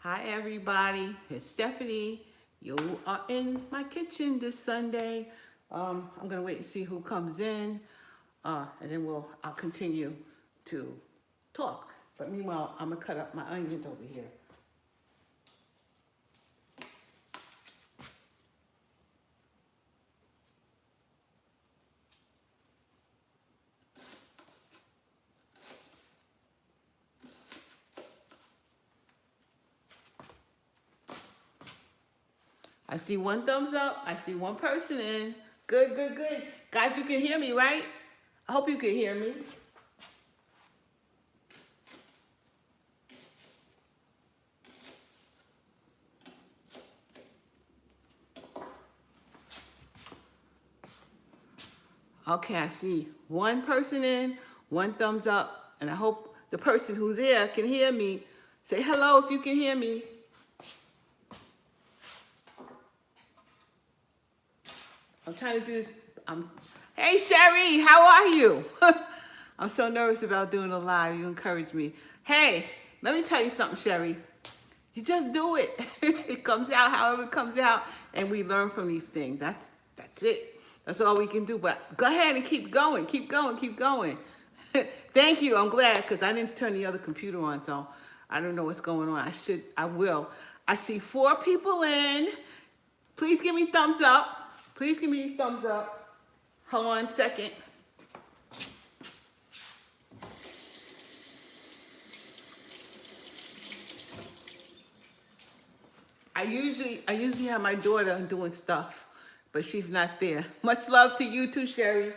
Hi everybody, it's Stephanie. You are in my kitchen this Sunday. I'm gonna wait and see who comes in, and then I'll continue to talk. But meanwhile, I'm gonna cut up my onions over here. I see one thumbs up. I see one person in. Good, good, good. Guys, you can hear me, right? I hope you can hear me. Okay, I see one person in, one thumbs up, and I hope the person who's there can hear me. Say hello if you can hear me. I'm trying to do this. Hey, Sherry, how are you? I'm so nervous about doing a live. You encourage me. Hey, let me tell you something, Sherry. You just do it. It comes out however it comes out, and we learn from these things. That's it. That's all we can do. But go ahead and keep going. Keep going. Keep going. Thank you. I'm glad because I didn't turn the other computer on, so I don't know what's going on. I will. I see 4 people in. Please give me thumbs up. Please give me these thumbs up. Hold on a second. I usually have my daughter doing stuff, but she's not there. Much love to you too, Sherry.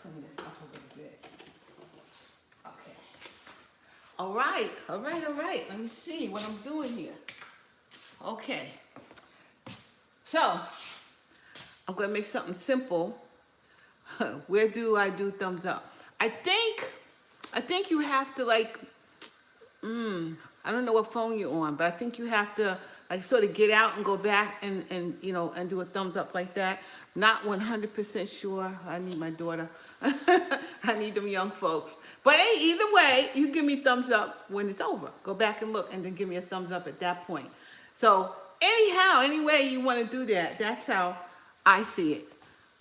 Clean this up a little bit. Okay. All right. Let me see what I'm doing here. Okay. So, I'm gonna make something simple. Where do I do thumbs up? I think you have to I don't know what phone you're on, but I think you have to sort of get out and go back and do a thumbs up like that. Not 100% sure. I need my daughter. I need them young folks. But hey, either way, you give me thumbs up when it's over. Go back and look and then give me a thumbs up at that point. So anyhow, any way you want to do that, that's how I see it.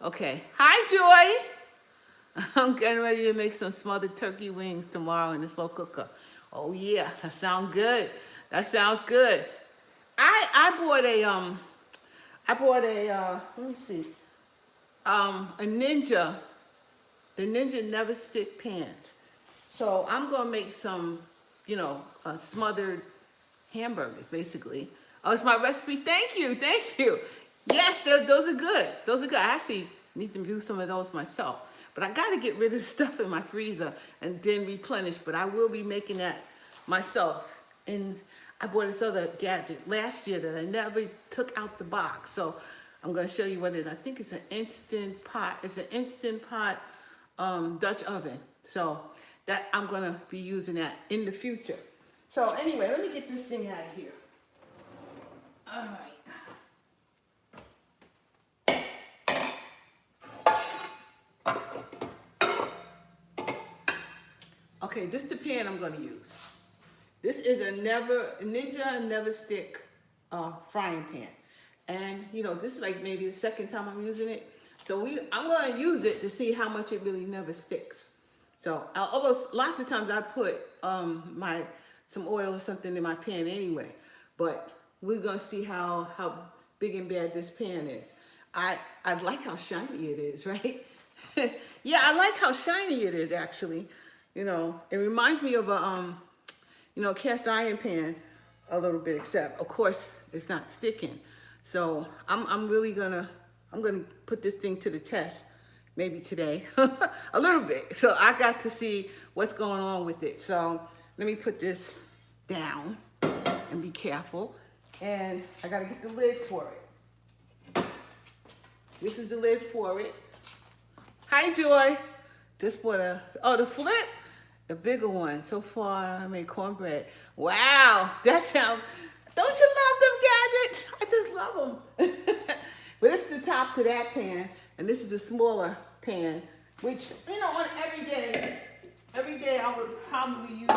Okay. Hi, Joy. I'm getting ready to make some smothered turkey wings tomorrow in the slow cooker. Oh yeah, that sounds good. That sounds good. I bought a let me see, a Ninja, the Ninja Never Stick pans. So I'm gonna make some, smothered hamburgers basically. Oh, it's my recipe. Thank you. Yes, those are good. Those are good. I actually need to do some of those myself. But I got to get rid of stuff in my freezer and then replenish. But I will be making that myself. And I bought this other gadget last year that I never took out the box. So I'm going to show you what it is. I think it's an Instant Pot. It's an Instant Pot Dutch oven. So that I'm going to be using that in the future. So anyway, let me get this thing out of here. All right. Okay, this is the pan I'm going to use. This is a Ninja Never Stick frying pan. And, this is like maybe the second time I'm using it. So I'm going to use it to see how much it really never sticks. So, although lots of times I put some oil or something in my pan anyway. But we're going to see how big and bad this pan is. I like how shiny it is, right? Yeah, I like how shiny it is, actually. It reminds me of a, cast iron pan a little bit, except, of course, it's not sticking. So I'm gonna put this thing to the test, maybe today, a little bit. So I got to see what's going on with it. So let me put this down and be careful. And I gotta get the lid for it. This is the lid for it. Hi, Joy. Just bought the flip. The bigger one. So far, I made cornbread. Wow, that sounds, don't you love them gadgets? I just love them. But this is the top to that pan, and this is a smaller pan, which, on every day I would probably use,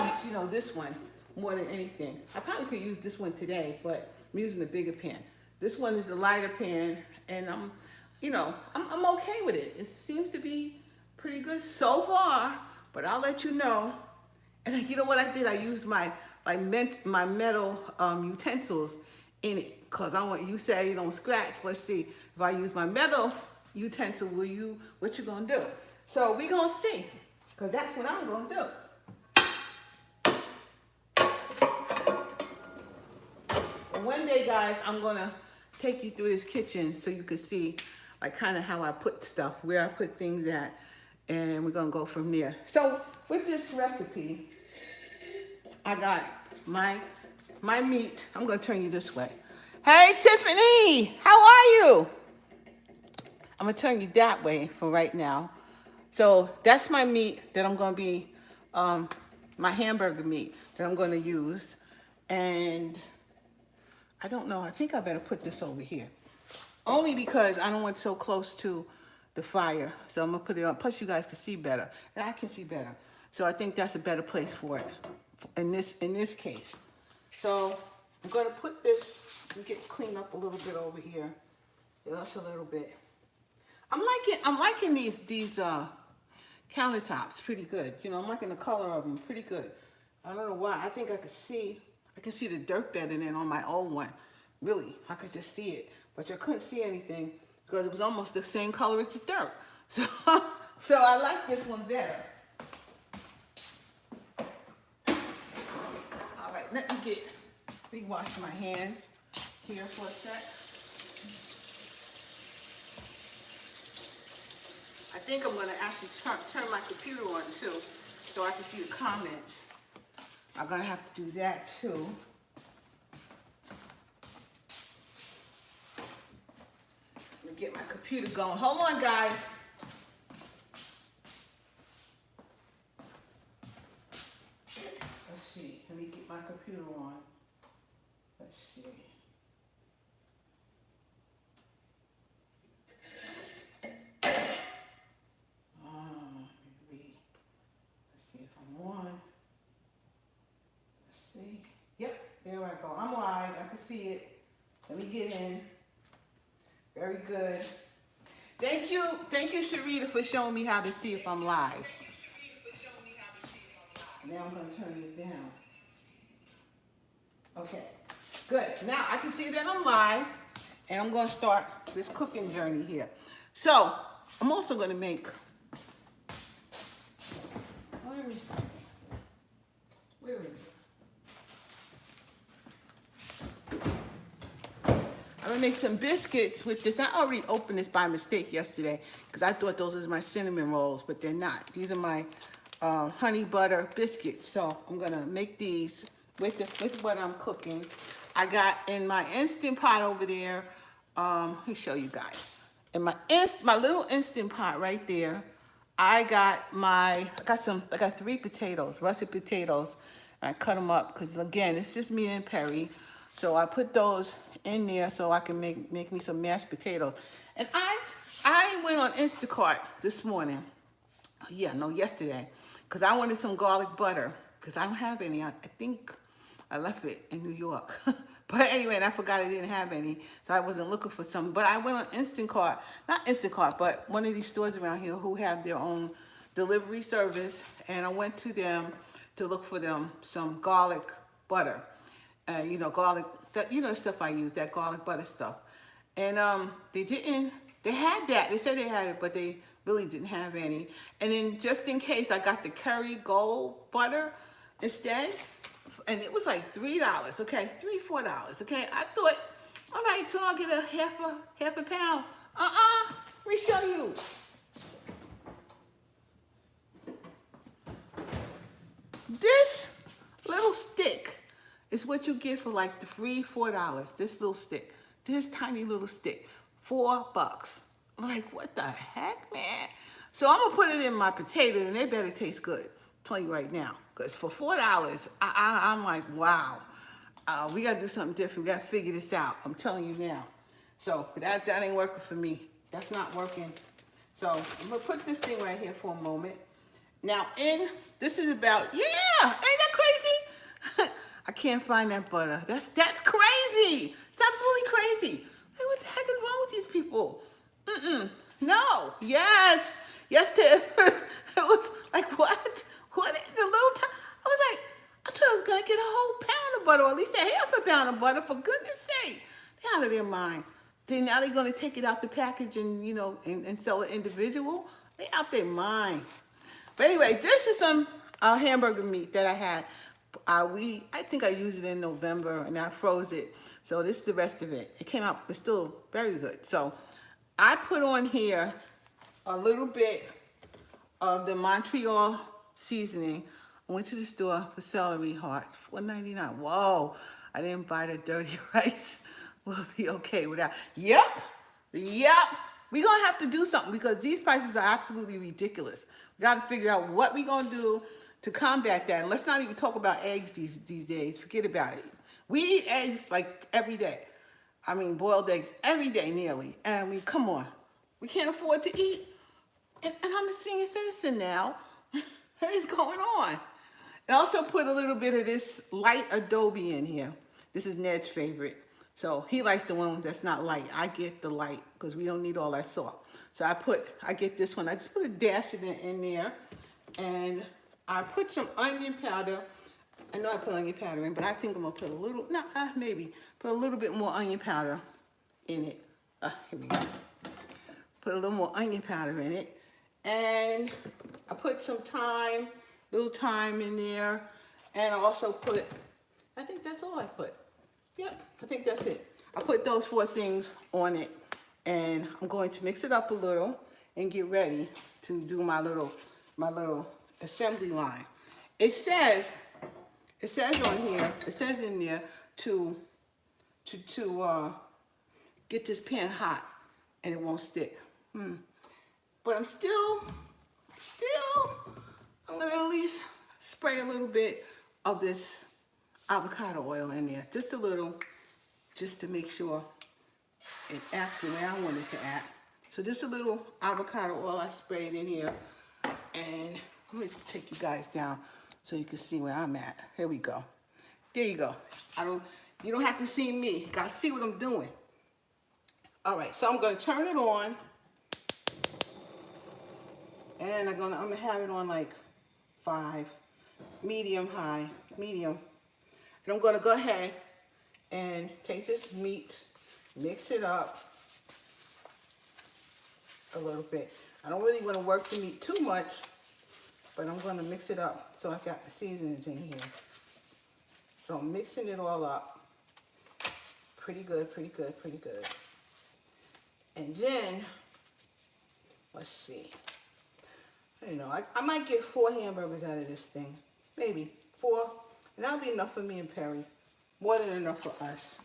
this one more than anything. I probably could use this one today, but I'm using a bigger pan. This one is the lighter pan, and I'm okay with it. It seems to be pretty good so far, but I'll let you know. And you know what I did? I used my metal utensils in it, because I want, you say you don't scratch. Let's see if I use my metal utensil. What you gonna do? So we gonna see, because that's what I'm gonna do. One day, guys, I'm gonna take you through this kitchen so you can see like kind of how I put stuff, where I put things at, and we're gonna go from there. So with this recipe, I got my meat. I'm gonna turn you this way. Hey Tiffany, how are you? I'm gonna turn you that way for right now. So that's my meat that I'm gonna be, my hamburger meat that I'm gonna use. And I don't know, I think I better put this over here. Only because I don't want it so close to the fire. So I'm gonna put it on, plus you guys can see better, and I can see better. So I think that's a better place for it in this case. So I'm gonna put this, and get cleaned up a little bit over here. Just a little bit. I'm liking these countertops pretty good. You know, I'm liking the color of them pretty good. I don't know why. I think I can see the dirt better than on my old one. Really, I could just see it, but I couldn't see anything because it was almost the same color as the dirt. So, so I like this one better. All right, let me wash my hands here for a sec. I think I'm gonna actually turn my computer on too, so I can see the comments. I'm gonna have to do that too. Let me get my computer going. Hold on, guys. Let's see. Let me get my computer on. Let's see. Let's see if I'm on. Let's see. Yep, there I go. I'm live. I can see it. Let me get in. Very good. Thank you, Sharita, for showing me how to see if I'm live. Now I'm going to turn this down. Okay, good. Now I can see that I'm live, and I'm going to start this cooking journey here. So I'm also going to make, let me see, where is it? I'm gonna make some biscuits with this. I already opened this by mistake yesterday because I thought those was my cinnamon rolls, but they're not. These are my honey butter biscuits. So I'm gonna make these with what I'm cooking. I got in my Instant Pot over there. Let me show you guys. In my little Instant Pot right there, I got 3 potatoes, russet potatoes, and I cut them up because again, it's just me and Perry. So I put those in there so I can make me some mashed potatoes. And I went on Instacart this morning. Yesterday, because I wanted some garlic butter because I don't have any. I think I left it in New York. But anyway, and I forgot I didn't have any, so I wasn't looking for some. But I went on not Instacart, but one of these stores around here who have their own delivery service, and I went to them to look for them some garlic butter. Garlic, stuff I use, that garlic butter stuff. And they had that. They said they had it, but they really didn't have any. And then just in case, I got the Curry Gold butter instead. And it was like $3, okay? $3, $4, okay? I thought, all right, so I'll get a half a pound. Let me show you. This little stick is what you get for like the free $4. This little stick, this tiny little stick, $4. I'm like, what the heck, man? So I'm gonna put it in my potatoes, and they better taste good. I'm telling you right now, because for $4, I'm like, wow, we gotta do something different. We gotta figure this out. I'm telling you now. So that ain't working for me. That's not working. So I'm gonna put this thing right here for a moment. Now, this is about, ain't that crazy? can't find that butter. That's crazy. It's absolutely crazy. Hey, what the heck is wrong with these people? No. Yes. Yes, Tiff. It was like, what? What is the little time? I was like, I thought I was going to get a whole pound of butter, or at least a half a pound of butter, for goodness sake. They're out of their mind. Then now they're going to take it out the package and, you know, and sell it individual. They're out their mind. But anyway, this is some hamburger meat that I had. I think I used it in November and I froze it. So this is the rest of it. It came out, it's still very good. So I put on here a little bit of the Montreal seasoning. I went to the store for celery hearts, $4.99. Whoa, I didn't buy the dirty rice. We'll be okay with that. Yep. We're going to have to do something because these prices are absolutely ridiculous. We got to figure out what we're going to do to combat that. And let's not even talk about eggs these days. Forget about it. We eat eggs like every day. I mean, boiled eggs every day nearly. And I mean, come on. We can't afford to eat. And I'm a senior citizen now. What is going on? And also put a little bit of this light adobe in here. This is Ned's favorite. So he likes the one that's not light. I get the light because we don't need all that salt. So I get this one. I just put a dash of it in there. And I put some onion powder. I know I put onion powder in, but I think I'm going to put a little, maybe put a little bit more onion powder in it. Here we go. Put a little more onion powder in it. And I put some little thyme in there. And I also put, I think that's all I put. Yep, I think that's it. I put those 4 things on it. And I'm going to mix it up a little and get ready to do my little assembly line. It says on here, it says in there to get this pan hot and it won't stick. But I'm still, I'm gonna at least spray a little bit of this avocado oil in there, just a little, just to make sure it acts the way I want it to act. So just a little avocado oil I sprayed in here, and let me take you guys down so you can see where I'm at. Here we go. There you go. You don't have to see me. You gotta see what I'm doing. All right, so I'm gonna turn it on, and I'm gonna have it on like 5, medium, high, medium. And I'm gonna go ahead and take this meat, mix it up a little bit. I don't really want to work the meat too much, but I'm going to mix it up. So I got the seasonings in here. So I'm mixing it all up. Pretty good. And then, let's see. I don't know, I might get 4 hamburgers out of this thing. Maybe 4. And that'll be enough for me and Perry. More than enough for us.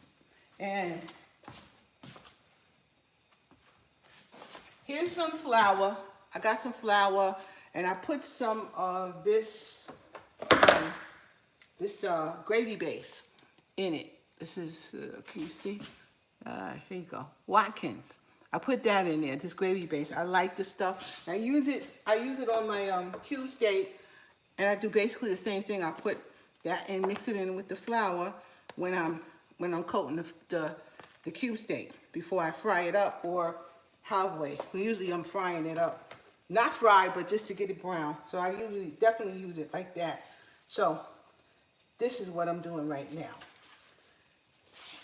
And here's some flour. I got some flour, and I put some of this gravy base in it. This is, can you see? Here you go, Watkins. I put that in there, this gravy base. I like this stuff. I use it on my cube steak, and I do basically the same thing. I put that and mix it in with the flour when I'm coating the cube steak before I fry it up or halfway. Usually I'm frying it up. Not fried, but just to get it brown. So I definitely use it like that. So this is what I'm doing right now.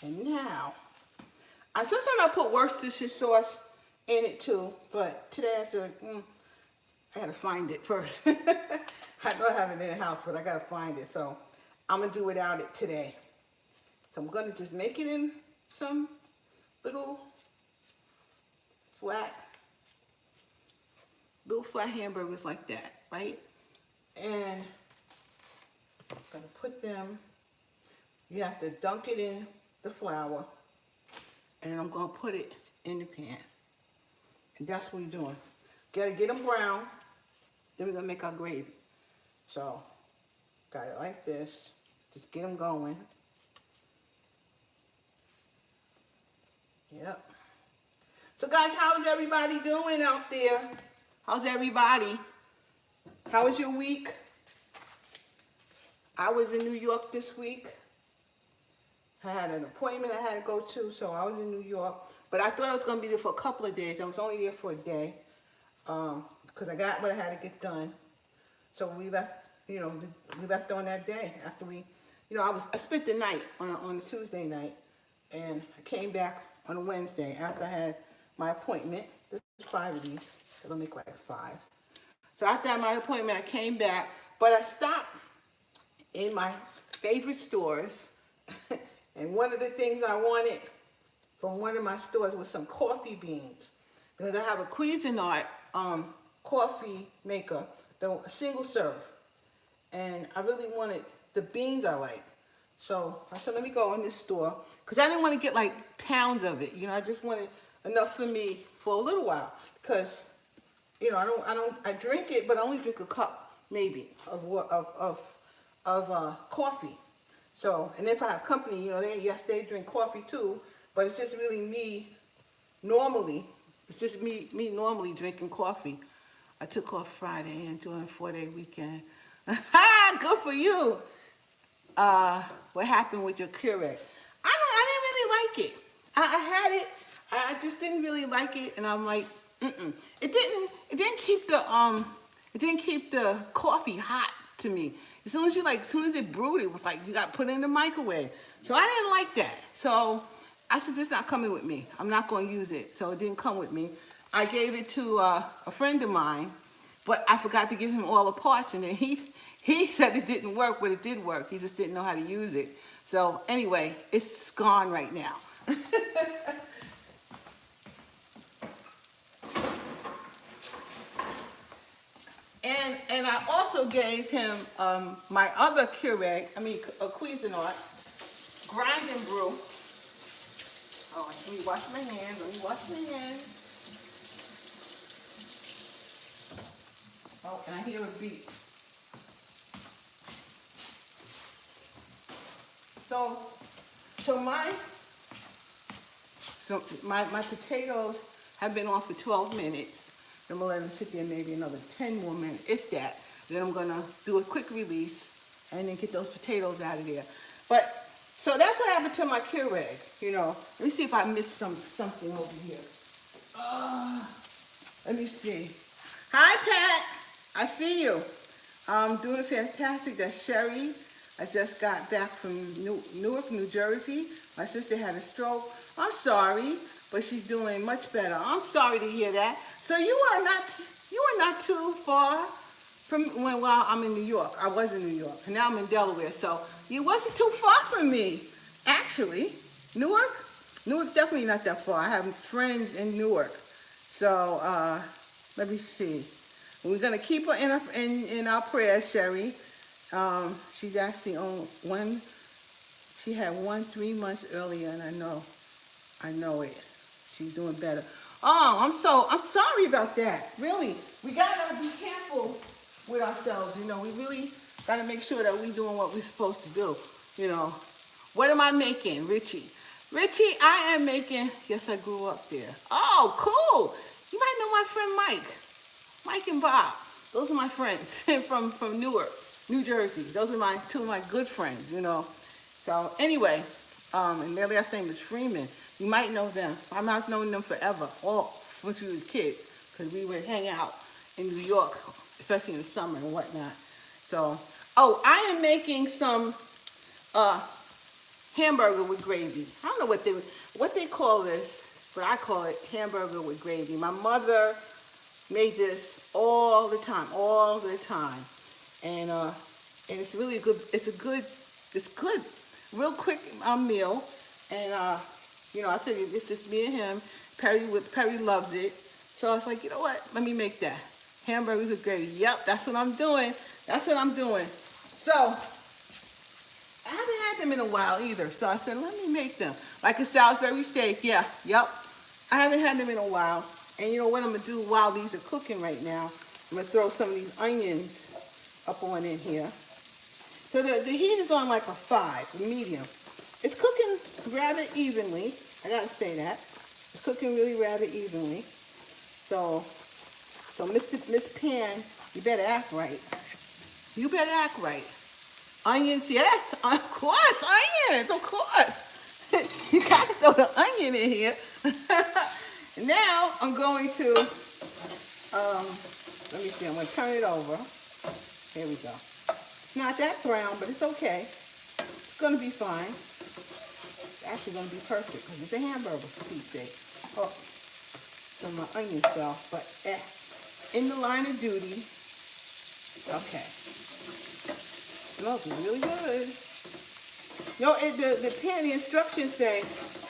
And now, sometimes I put Worcestershire sauce in it too, but today I said, I gotta find it first. I know I have it in the house, but I gotta find it. So I'm gonna do without it today. So I'm gonna just make it in some little flat hamburgers like that, right? And I'm gonna put them, you have to dunk it in the flour, and I'm gonna put it in the pan. And that's what we're doing. Gotta get them brown, then we're gonna make our gravy. So, got it like this, just get them going. Yep. So guys, how is everybody doing out there? How's everybody? How was your week? I was in New York this week. I had an appointment I had to go to, so I was in New York. But I thought I was going to be there for a couple of days. I was only there for a day because I got what I had to get done. So we left, we left on that day after we, I spent the night on a Tuesday night, and I came back on a Wednesday after I had my appointment. There's 5 of these. It'll make like 5. So after I had my appointment, I came back, but I stopped in my favorite stores, and one of the things I wanted from one of my stores was some coffee beans, because I have a Cuisinart coffee maker, a single serve, and I really wanted the beans I like. So I said, let me go in this store, because I didn't want to get like pounds of it. I just wanted enough for me for a little while, because I drink it, but I only drink a cup maybe of coffee. So, and if I have company, they drink coffee too, but it's just really me normally. It's just me normally drinking coffee. I took off Friday and doing a 4-day weekend. Good for you. What happened with your Keurig? I didn't really like it. I had it. I just didn't really like it, and I'm like, It didn't keep the coffee hot to me. As soon as it brewed, it was like you got put in the microwave. So I didn't like that. So I said, this is not coming with me. I'm not going to use it. So it didn't come with me. I gave it to a friend of mine, but I forgot to give him all the parts, and then he said it didn't work, but it did work. He just didn't know how to use it. So anyway, it's gone right now. And I also gave him my other Keurig, a Cuisinart grind and brew. Oh, let me wash my hands. Oh, and I hear a beep. So my potatoes have been on for 12 minutes. I'm gonna let them sit there maybe another 10 more minutes, if that. Then I'm gonna do a quick release and then get those potatoes out of there. But so that's what happened to my Keurig. Let me see if I missed something over here. Let me see. Hi, Pat. I see you. I'm doing fantastic. That's Sherry. I just got back from Newark, New Jersey. My sister had a stroke. I'm sorry, but she's doing much better. I'm sorry to hear that. So you are not too far from while I'm in New York. I was in New York, and now I'm in Delaware. So you wasn't too far from me, actually. Newark's definitely not that far. I have friends in Newark. So let me see. We're gonna keep her in our prayers, Sherry. She's actually on one. She had 3 months earlier, and I know it. She's doing better. Oh, I'm sorry about that. Really, we gotta be careful with ourselves. We really gotta make sure that we're doing what we're supposed to do. What am I making, Richie? Richie, I am making. Yes, I grew up there. Oh, cool. You might know my friend Mike and Bob. Those are my friends from Newark, New Jersey. Those are two of my good friends. So anyway, and their last name is Freeman. You might know them. I've known them forever, all since we were kids, because we would hang out in New York, especially in the summer and whatnot. So, I am making some hamburger with gravy. I don't know what they call this, but I call it hamburger with gravy. My mother made this all the time, and it's really good. It's good, real quick meal, and I figured it's just me and him. Perry loves it, so I was like, you know what? Let me make that hamburgers with gravy. Yep, that's what I'm doing. So I haven't had them in a while either, so I said, let me make them like a Salisbury steak. Yeah, yep. I haven't had them in a while, and you know what I'm gonna do while these are cooking right now? I'm gonna throw some of these onions up on in here. So the heat is on like a 5, medium. It's cooking rather evenly. I gotta say that. It's cooking really rather evenly. So Miss Pan, you better act right. Onions, yes, of course, onions, of course. You gotta throw the onion in here. Now I'm going to, let me see, I'm gonna turn it over. Here we go. It's not that brown, but it's okay. It's gonna be fine. It's actually gonna be perfect because it's a hamburger, for Pete's sake. Oh, so my onions fell, but in the line of duty. Okay. Smells really good. You know, the pan, the instructions say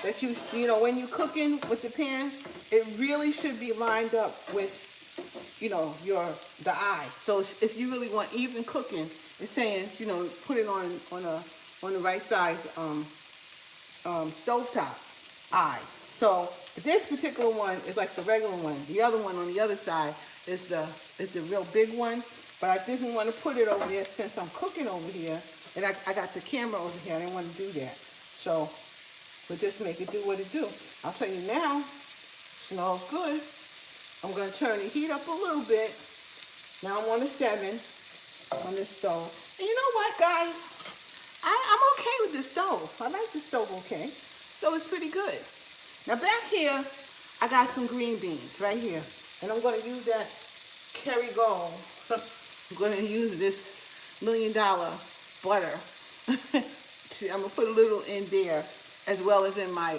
that you know, when you're cooking with the pan, it really should be lined up with, you know, the eye. So if you really want even cooking, it's saying, you know, put it on the right size stovetop eye. So this particular one is like the regular one. The other one on the other side is the real big one. But I didn't want to put it over there since I'm cooking over here. And I got the camera over here. I didn't want to do that. So we'll just make it do what it do. I'll tell you now, smells good. I'm going to turn the heat up a little bit. Now I'm on a 7 on this stove. And you know what, guys? I'm okay with the stove. I like the stove okay. So it's pretty good. Now back here, I got some green beans right here. And I'm going to use that Kerrygold. I'm going to use this $1 million butter. See, I'm going to put a little in there as well as in my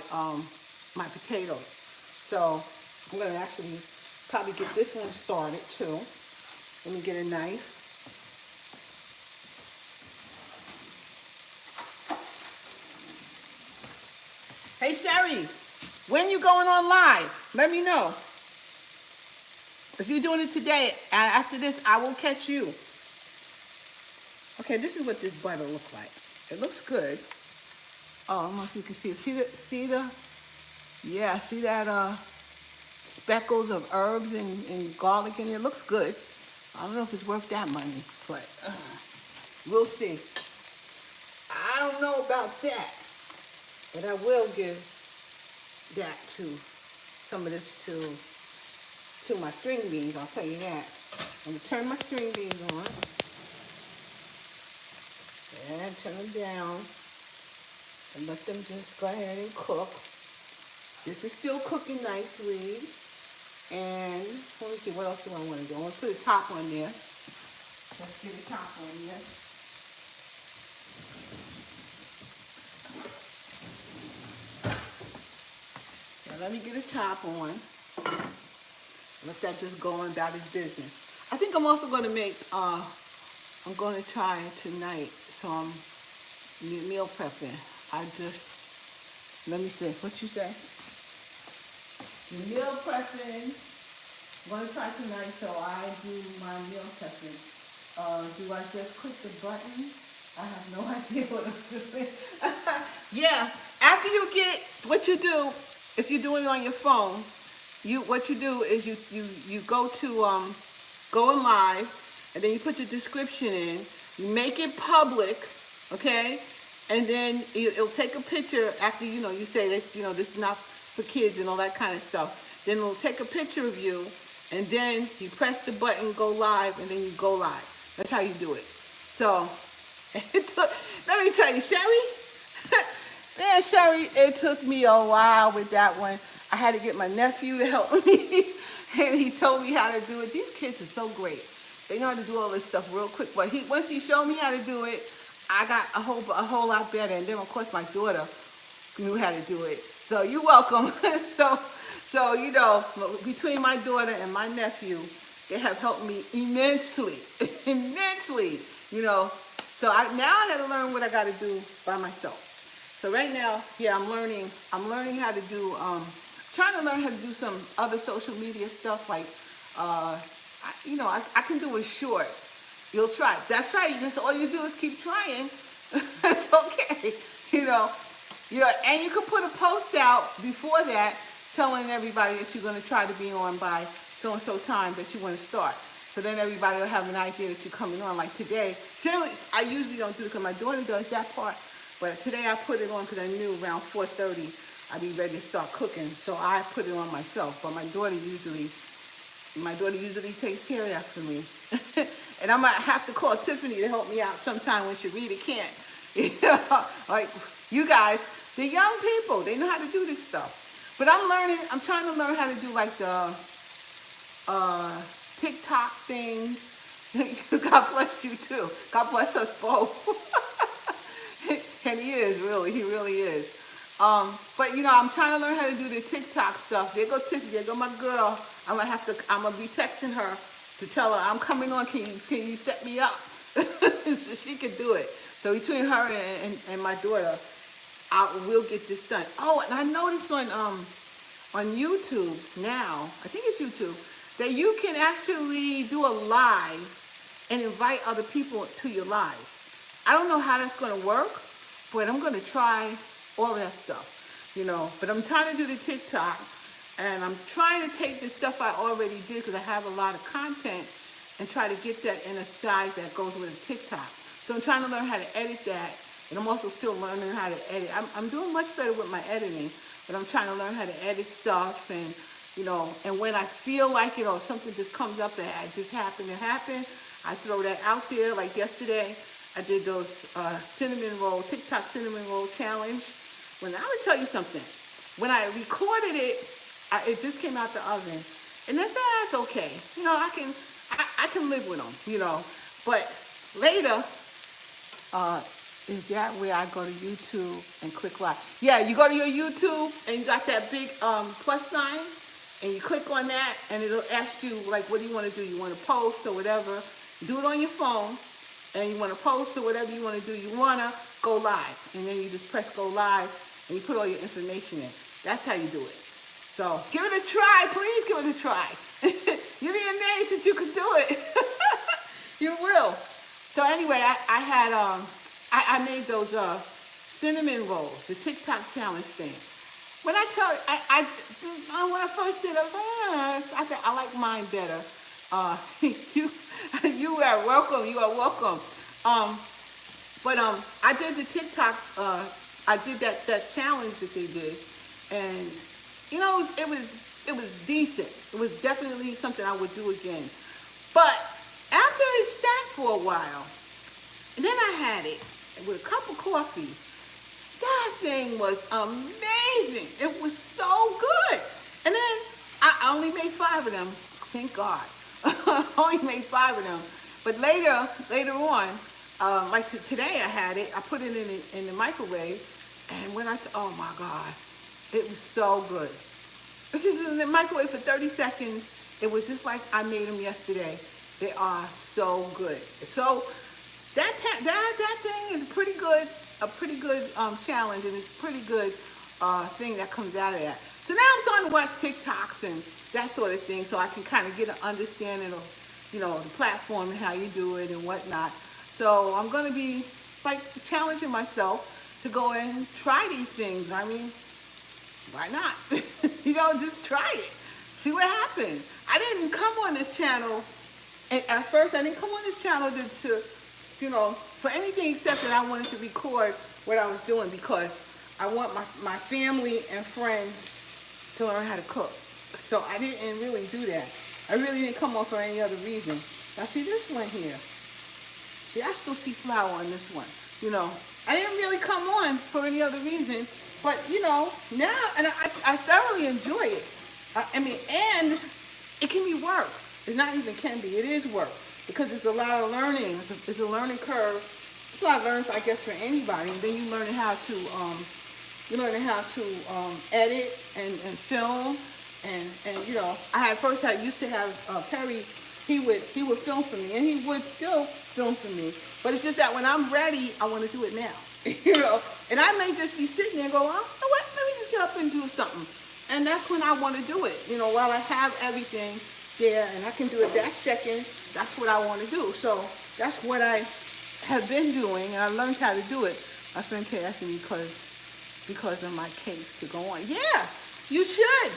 my potatoes. So I'm going to actually probably get this one started too. Let me get a knife. Hey Sherry, when you going on live? Let me know. If you're doing it today, after this, I will catch you. Okay, this is what this butter looks like. It looks good. Oh, I don't know if you can see it. See that speckles of herbs and garlic in it? It looks good. I don't know if it's worth that money, but we'll see. I don't know about that, but I will give that to some of this to my string beans, I'll tell you that. I'm gonna turn my string beans on. And turn them down. And let them just go ahead and cook. This is still cooking nicely. And let me see, what else do I want to do? I want to put a top on there. Let's get a top on there. Now let me get a top on. Let that just go on about its business. I think I'm also going to make, I'm going to try tonight some meal prepping. Let me see, what you say? Meal prepping, I'm going to try tonight, so I do my meal prepping. Do I just click the button? I have no idea what I'm doing. Yeah, after you get what you do, if you're doing it on your phone, what you do is you go to go live, and then you put your description in. You make it public, okay? And then it'll take a picture after you say that this is not for kids and all that kind of stuff. Then it'll take a picture of you, and then you press the button, go live, and then you go live. That's how you do it. So let me tell you, Sherry. Man, Sherry, it took me a while with that one. I had to get my nephew to help me, and he told me how to do it. These kids are so great. They know how to do all this stuff real quick. But once he showed me how to do it, I got a whole lot better. And then, of course, my daughter knew how to do it. So you're welcome. so between my daughter and my nephew, they have helped me immensely, immensely. So now I got to learn what I got to do by myself. So right now, yeah, I'm learning how to do, trying to learn how to do some other social media stuff. Like, I can do a short. You'll try. That's right. Just all you do is keep trying. That's okay. And you can put a post out before that telling everybody that you're going to try to be on by so-and-so time that you want to start. So then everybody will have an idea that you're coming on. Like today, generally, I usually don't do it because my daughter does that part. But today I put it on because I knew around 4:30 I'd be ready to start cooking. So I put it on myself. But my daughter usually takes care of that for me. And I might have to call Tiffany to help me out sometime when she really can't. Like you guys, The young people, they know how to do this stuff. But I'm trying to learn how to do like the TikTok things. God bless you too. God bless us both. And he really is. But I'm trying to learn how to do the TikTok stuff. There go my girl. I'm gonna be texting her to tell her I'm coming on. Can you set me up? So she can do it. So between her and my daughter, we'll get this done. Oh, and I noticed on YouTube now, I think it's YouTube, that you can actually do a live and invite other people to your live. I don't know how that's going to work, but I'm going to try all that stuff, But I'm trying to do the TikTok, and I'm trying to take the stuff I already did because I have a lot of content and try to get that in a size that goes with a TikTok. So I'm trying to learn how to edit that, and I'm also still learning how to edit. I'm doing much better with my editing, but I'm trying to learn how to edit stuff, and and when I feel like something just comes up that just happened to happen, I throw that out there. Like yesterday, I did those TikTok cinnamon roll challenge. Well, now I'm gonna tell you something. When I recorded it, it just came out the oven, and that's okay. I can live with them. But later, is that where I go to YouTube and click live? Yeah, you go to your YouTube and you got that big plus sign, and you click on that, and it'll ask you, like, what do you want to do? You want to post or whatever? Do it on your phone, and you want to post or whatever you want to do. You want to go live, and then you just press go live, and you put all your information in. That's how you do it. So give it a try. Please give it a try. You'll be amazed that you can do it. You will. So anyway, I made those cinnamon rolls, the TikTok challenge thing. When I tell you, when I first did it, I was like, I like mine better. You are welcome. You are welcome. But I did the TikTok. I did that challenge that they did, and it was decent. It was definitely something I would do again. But after it sat for a while, and then I had it with a cup of coffee. That thing was amazing. It was so good. And then I only made 5 of them. Thank God. I only made 5 of them. But later on, like today I had it. I put it in the microwave. And when oh my God, it was so good. It's just in the microwave for 30 seconds. It was just like I made them yesterday. They are so good. So that thing is a pretty good challenge, and it's a pretty good thing that comes out of that. So now I'm starting to watch TikToks and that sort of thing, so I can kind of get an understanding of, the platform and how you do it and whatnot. So I'm going to be like challenging myself to go and try these things. I mean, why not? Just try it. See what happens. I didn't come on this channel, and at first I didn't come on this channel to for anything except that I wanted to record what I was doing because I want my family and friends to learn how to cook. So I didn't really do that. I really didn't come on for any other reason. Now see this one here. Yeah, I still see flour on this one. I didn't really come on for any other reason. But, now, and I thoroughly enjoy it. And it can be work. It's not even can be. It is work. Because it's a lot of learning. It's a learning curve. It's a lot of learning, I guess, for anybody. And then you learning how to edit and film. And I used to have Perry. He would film for me, and he would still film for me. But it's just that when I'm ready, I want to do it now. And I may just be sitting there and go, oh, you know what? Let me just get up and do something. And that's when I want to do it. While I have everything there and I can do it that second, that's what I want to do. So that's what I have been doing, and I learned how to do it. My friend Kay asked me because of my case to go on. Yeah, you should.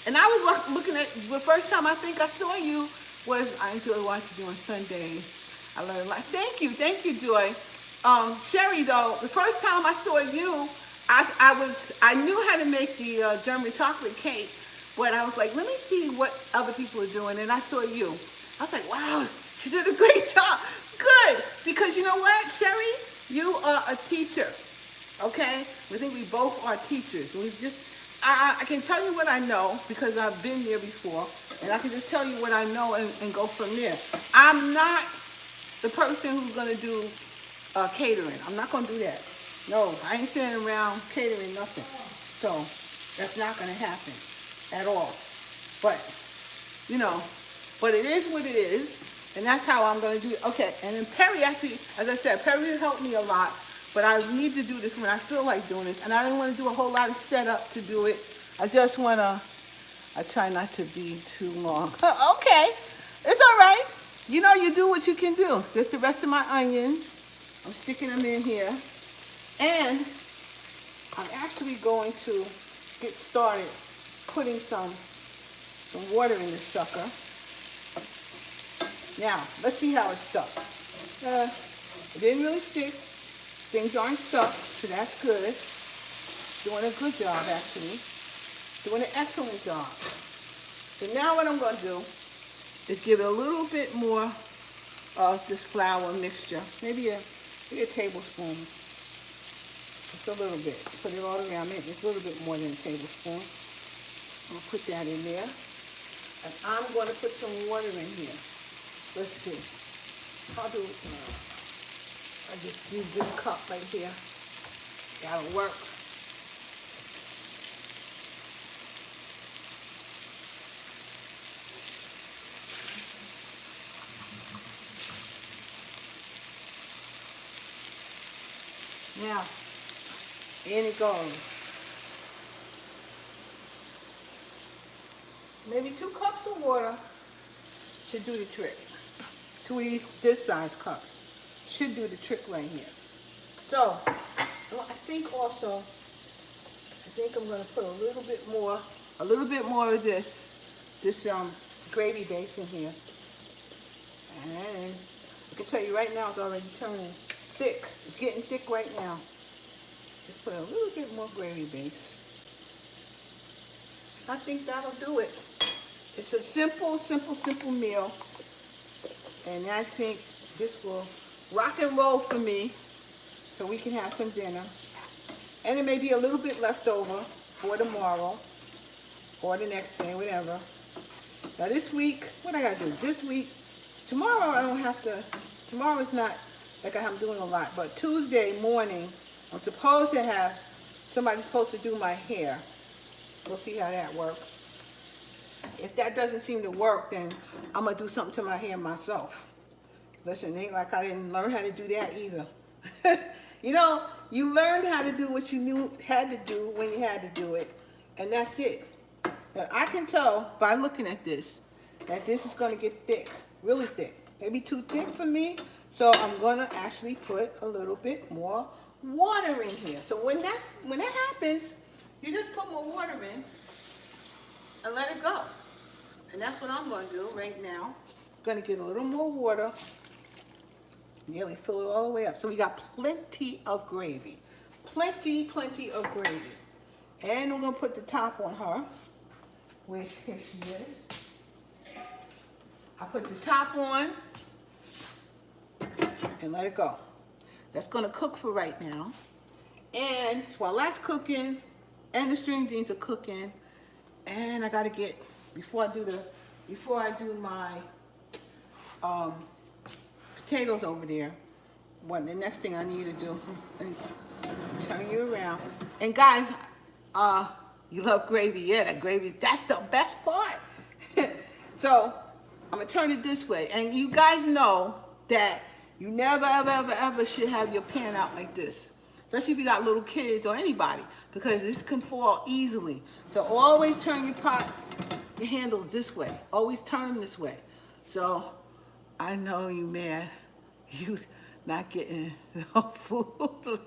And I was looking at, the first time I think I saw you was, I enjoy watching you on Sundays. I learned a lot. Thank you, Joy. Sherry, though, the first time I saw you, I knew how to make the German chocolate cake, but I was like, let me see what other people are doing, and I saw you. I was like, wow, she did a great job. Good, because you know what, Sherry? You are a teacher. Okay? We think we both are teachers. We just, I can tell you what I know because I've been there before, and I can just tell you what I know and go from there. I'm not the person who's gonna do catering. I'm not gonna do that. No, I ain't sitting around catering nothing. So that's not gonna happen at all. But you know, but it is what it is, and that's how I'm gonna do it. Okay, and then Perry actually, as I said, Perry helped me a lot, but I need to do this when I feel like doing this, and I didn't want to do a whole lot of setup to do it. I just wanna, I try not to be too long. Okay, it's all right. You know, you do what you can do. There's the rest of my onions. I'm sticking them in here, and I'm actually going to get started putting some water in this sucker. Now, let's see how it's stuck. It didn't really stick. Things aren't stuck, so that's good. Doing a good job, actually. Doing an excellent job. So now what I'm going to do is give it a little bit more of this flour mixture. Maybe a tablespoon. Just a little bit. Put it all around it. It's a little bit more than a tablespoon. I'm going to put that in there. And I'm going to put some water in here. Let's see. How do I just use this cup right here. That'll work. Now, in it goes. Maybe 2 cups of water should do the trick. 2 of these this size cups should do the trick right here. So, I think also, I'm going to put a little bit more of this gravy base in here. And I can tell you right now it's already turning thick. It's getting thick right now. Just put a little bit more gravy base. I think that'll do it. It's a simple meal. And I think this will rock and roll for me so we can have some dinner. And it may be a little bit left over for tomorrow or the next day, whatever. Now this week, what I gotta do? This week, tomorrow I don't have to, tomorrow's not like I'm doing a lot, but Tuesday morning, I'm supposed to have, somebody's supposed to do my hair. We'll see how that works. If that doesn't seem to work, then I'm gonna do something to my hair myself. Listen, it ain't like I didn't learn how to do that either. You know, you learned how to do what you knew had to do when you had to do it, and that's it. But I can tell by looking at this that this is gonna get thick, really thick. Maybe too thick for me, so I'm gonna actually put a little bit more water in here. So when that happens, you just put more water in and let it go. And that's what I'm going to do right now. I'm going to get a little more water. Nearly fill it all the way up. So we got plenty of gravy. Plenty of gravy. And I'm going to put the top on her, which here she is. I put the top on and let it go. That's going to cook for right now. And while that's cooking and the string beans are cooking, and I got to get, before I do my potatoes over there, the next thing I need to do, turn you around. And guys, you love gravy. Yeah, that gravy, that's the best part. So I'm gonna turn it this way. And you guys know that you never, ever should have your pan out like this. Especially if you got little kids or anybody, because this can fall easily. So always turn your pots, your handles this way. Always turn them this way. So I know you mad, you not getting no food.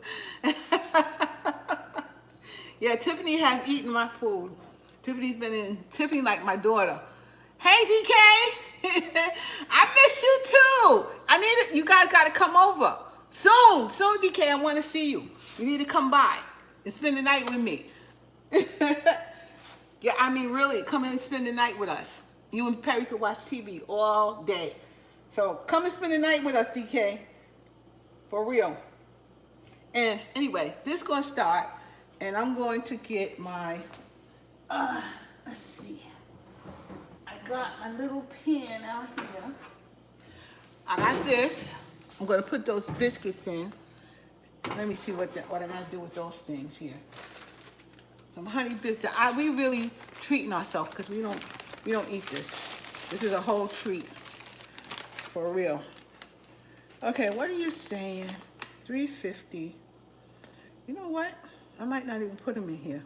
Yeah, Tiffany has eaten my food. Tiffany like my daughter. Hey DK, I miss you too. You guys gotta come over. Soon, DK, I wanna see you. You need to come by and spend the night with me. Yeah, I mean really, come in and spend the night with us. You and Perry could watch TV all day. So come and spend the night with us, DK. For real. And anyway, this is gonna start, and I'm going to get my, let's see. I got my little pan out here. I got this. I'm gonna put those biscuits in. Let me see what I'm gonna do with those things here. Some honey biscuit. We really treating ourselves because we don't eat this. This is a whole treat, for real. Okay, what are you saying? 350. You know what? I might not even put them in here.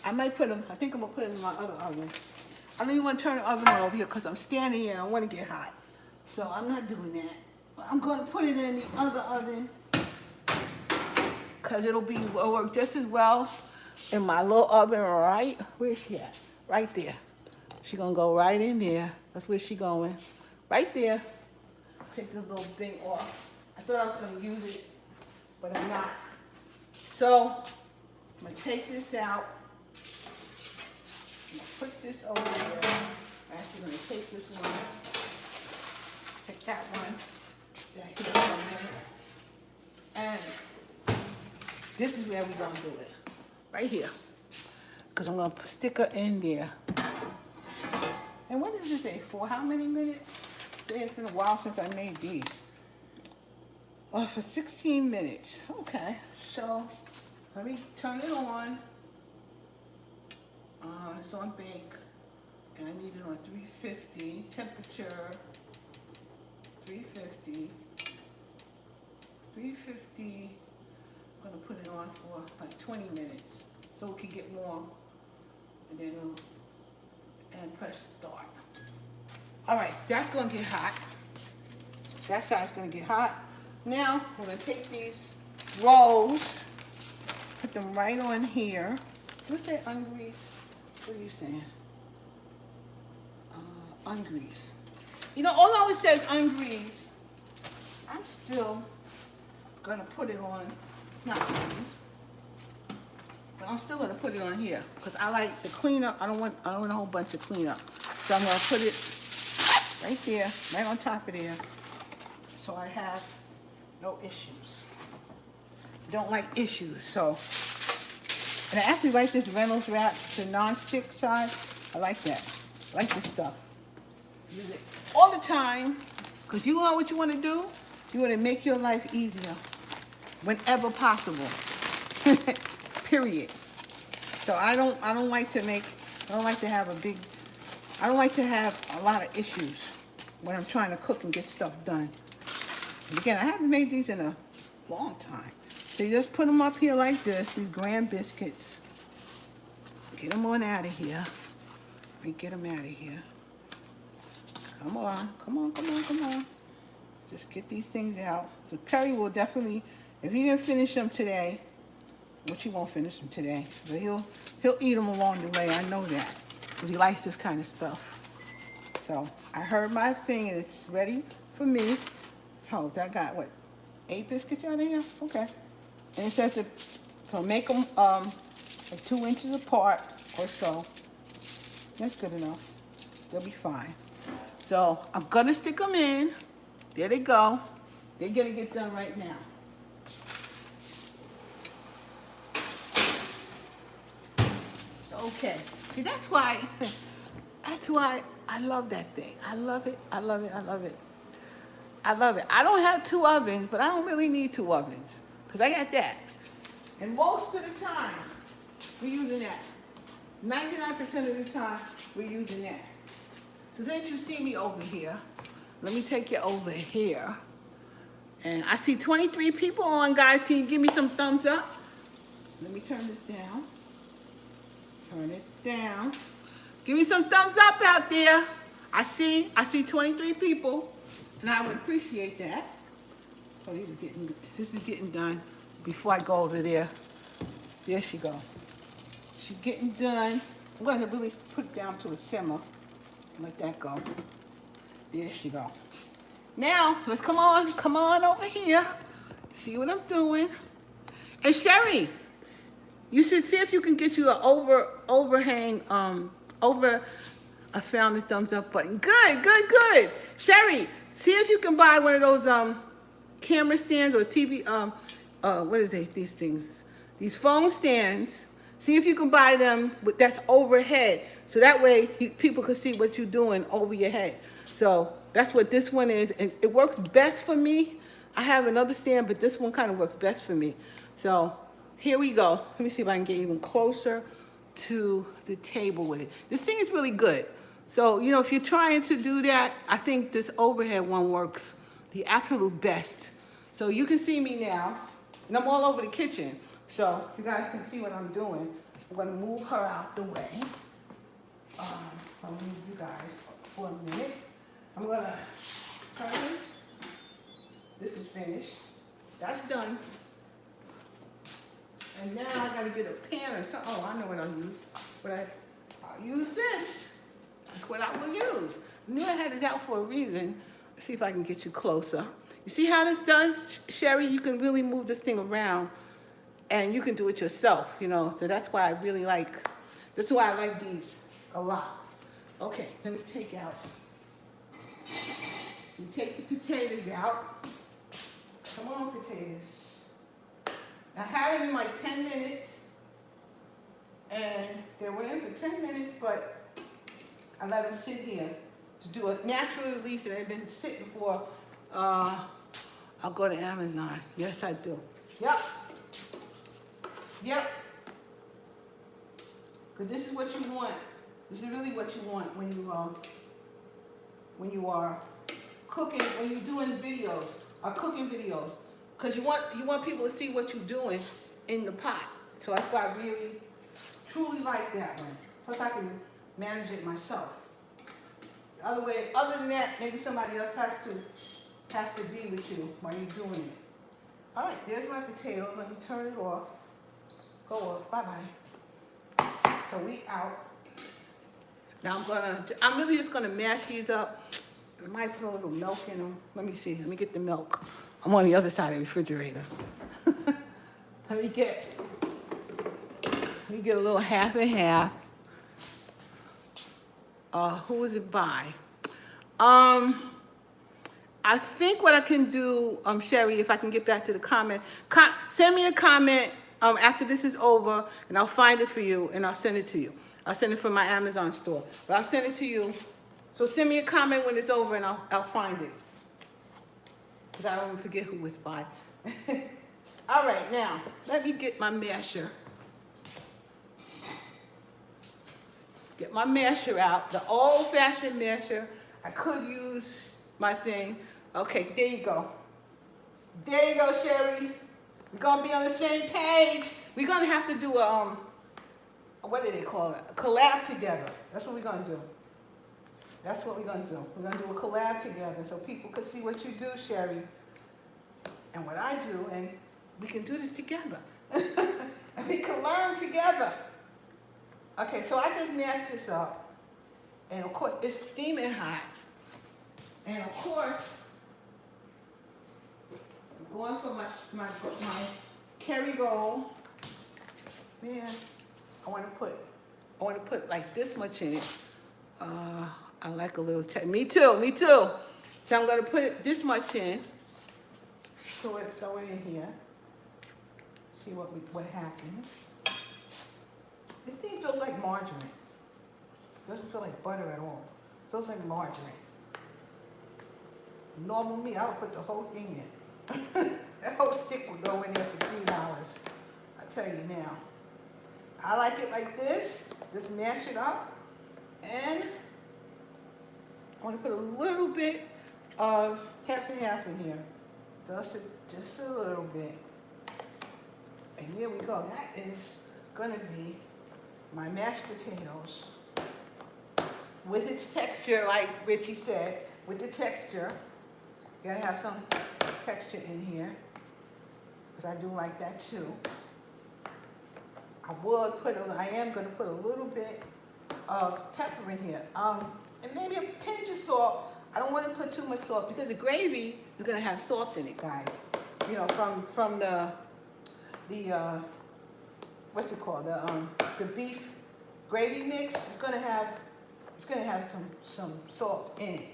I might put them. I think I'm gonna put them in my other oven. I don't even want to turn the oven on over here because I'm standing here and I want to get hot. So I'm not doing that. But I'm gonna put it in the other oven because it'll work just as well in my little oven, right? Where's she at? Right there. She's gonna go right in there. That's where she's going. Right there. Take this little thing off. I thought I was gonna use it, but I'm not. So I'm gonna take this out. I'm gonna put this over here. I'm actually gonna take this one. Take that one. That here for a minute. And this is where we're gonna do it. Right here. Because I'm gonna stick her in there. And what is this for? How many minutes? It's been a while since I made these. For 16 minutes. Okay, so let me turn it on. It's on bake. And I need it on 350. Temperature, 350. 350. I'm gonna put it on for like 20 minutes. So it can get warm. And then and press start. All right, that's gonna get hot. That side's gonna get hot. Now, I'm gonna take these rolls, put them right on here. What's that, ungrease? What are you saying? Ungrease. You know, although it says ungrease, I'm still gonna put it on, it's not grease, but I'm still gonna put it on here because I like the cleanup. I don't want a whole bunch of cleanup. So I'm gonna put it right there, right on top of there, so I have no issues. Don't like issues, so. And I actually like this Reynolds wrap, the non-stick side. I like that. I like this stuff. Use it all the time, because you know what you want to do? You want to make your life easier whenever possible. Period. So I don't like to have a lot of issues when I'm trying to cook and get stuff done. And again, I haven't made these in a long time. So you just put them up here like this, these graham biscuits. Get them on out of here. Let me get them out of here. Come on, come on, come on, come on. Just get these things out. So Perry will definitely, if he didn't finish them today, which he won't finish them today, but he'll eat them along the way. I know that, because he likes this kind of stuff. So I heard my thing and it's ready for me. Oh, that got what, 8 biscuits out of here? Okay. And it says to make them like 2 inches apart or so. That's good enough. They'll be fine. So I'm gonna stick them in. There they go. They're gonna get done right now. Okay. See, that's why I love that thing. I love it. I love it. I love it. I love it. I don't have 2 ovens, but I don't really need 2 ovens because I got that. And most of the time, we're using that. 99% of the time, we're using that. So since you see me over here, let me take you over here. And I see 23 people on, guys. Can you give me some thumbs up? Let me turn this down. Turn it down. Give me some thumbs up out there. I see 23 people, and I would appreciate that. Oh, this is getting done before I go over there. There she go. She's getting done. I'm going to really put it down to a simmer. Let that go. There she go. Now, let's come on over here. See what I'm doing. And Sherry, you should see if you can get you an overhang, I found the thumbs up button. Good, good, good. Sherry, see if you can buy one of those camera stands or what is it, these things? These phone stands. See if you can buy them that's overhead. So that way people can see what you're doing over your head. So that's what this one is. And it works best for me. I have another stand, but this one kind of works best for me. So here we go. Let me see if I can get even closer to the table with it. This thing is really good. So, you know, if you're trying to do that, I think this overhead one works the absolute best. So you can see me now, and I'm all over the kitchen. So you guys can see what I'm doing. I'm gonna move her out the way. I'll move you guys for a minute. I'm gonna turn this. This is finished. That's done. And now I gotta get a pan or something. Oh, I know what I'll use. But I'll use this. That's what I will use. I knew I had it out for a reason. Let's see if I can get you closer. You see how this does, Sherry? You can really move this thing around and you can do it yourself, you know. So that's why I really like, that's why I like these a lot. Okay, let me take out. You take the potatoes out. Come on, potatoes. I had them in like 10 minutes, and they were in for 10 minutes, but I let them sit here to do a natural release, and they've been sitting for, I'll go to Amazon. Yes, I do. Yep. Yep. Because this is what you want. This is really what you want when you are cooking, when you're doing videos, or cooking videos. Because you want people to see what you're doing in the pot. So that's why I really, truly like that one. Plus I can manage it myself. The other way, other than that, maybe somebody else has to be with you while you're doing it. All right, there's my potato. Let me turn it off. Go off. Bye-bye. So we out. Now I'm really just gonna mash these up. I might put a little milk in them. Let me see. Let me get the milk. I'm on the other side of the refrigerator. Let me get a little half and half. Who was it by? I think what I can do, Sherry, if I can get back to the comment, send me a comment after this is over, and I'll find it for you, and I'll send it to you. I'll send it from my Amazon store, but I'll send it to you. So send me a comment when it's over, and I'll find it. Because I don't forget who it's by. All right, now, let me get my masher. Get my masher out, the old-fashioned masher. I could use my thing. Okay, there you go. There you go, Sherry. We're gonna be on the same page. We're gonna have to do a, what do they call it? A collab together. That's what we're gonna do. That's what we're gonna do. We're gonna do a collab together so people can see what you do, Sherry, and what I do, and we can do this together. And we can learn together. Okay, so I just mashed this up, and of course it's steaming hot. And of course, I'm going for my Kerrygold. Man, I want to put like this much in it. I like a little, me too. So I'm going to put this much in. Throw it in here. See what happens. This thing feels like margarine. It doesn't feel like butter at all. It feels like margarine. Normal me, I would put the whole thing in. That whole stick would go in there for $3. I tell you now. I like it like this. Just mash it up. And I want to put a little bit of half and half in here. Just a little bit. And here we go. That is going to be my mashed potatoes. With its texture, like Richie said, with the texture. You gotta have some texture in here, because I do like that too. I am gonna put a little bit of pepper in here, and maybe a pinch of salt. I don't want to put too much salt because the gravy is gonna have salt in it, guys. You know, from the what's it called, the beef gravy mix. It's gonna have some salt in it.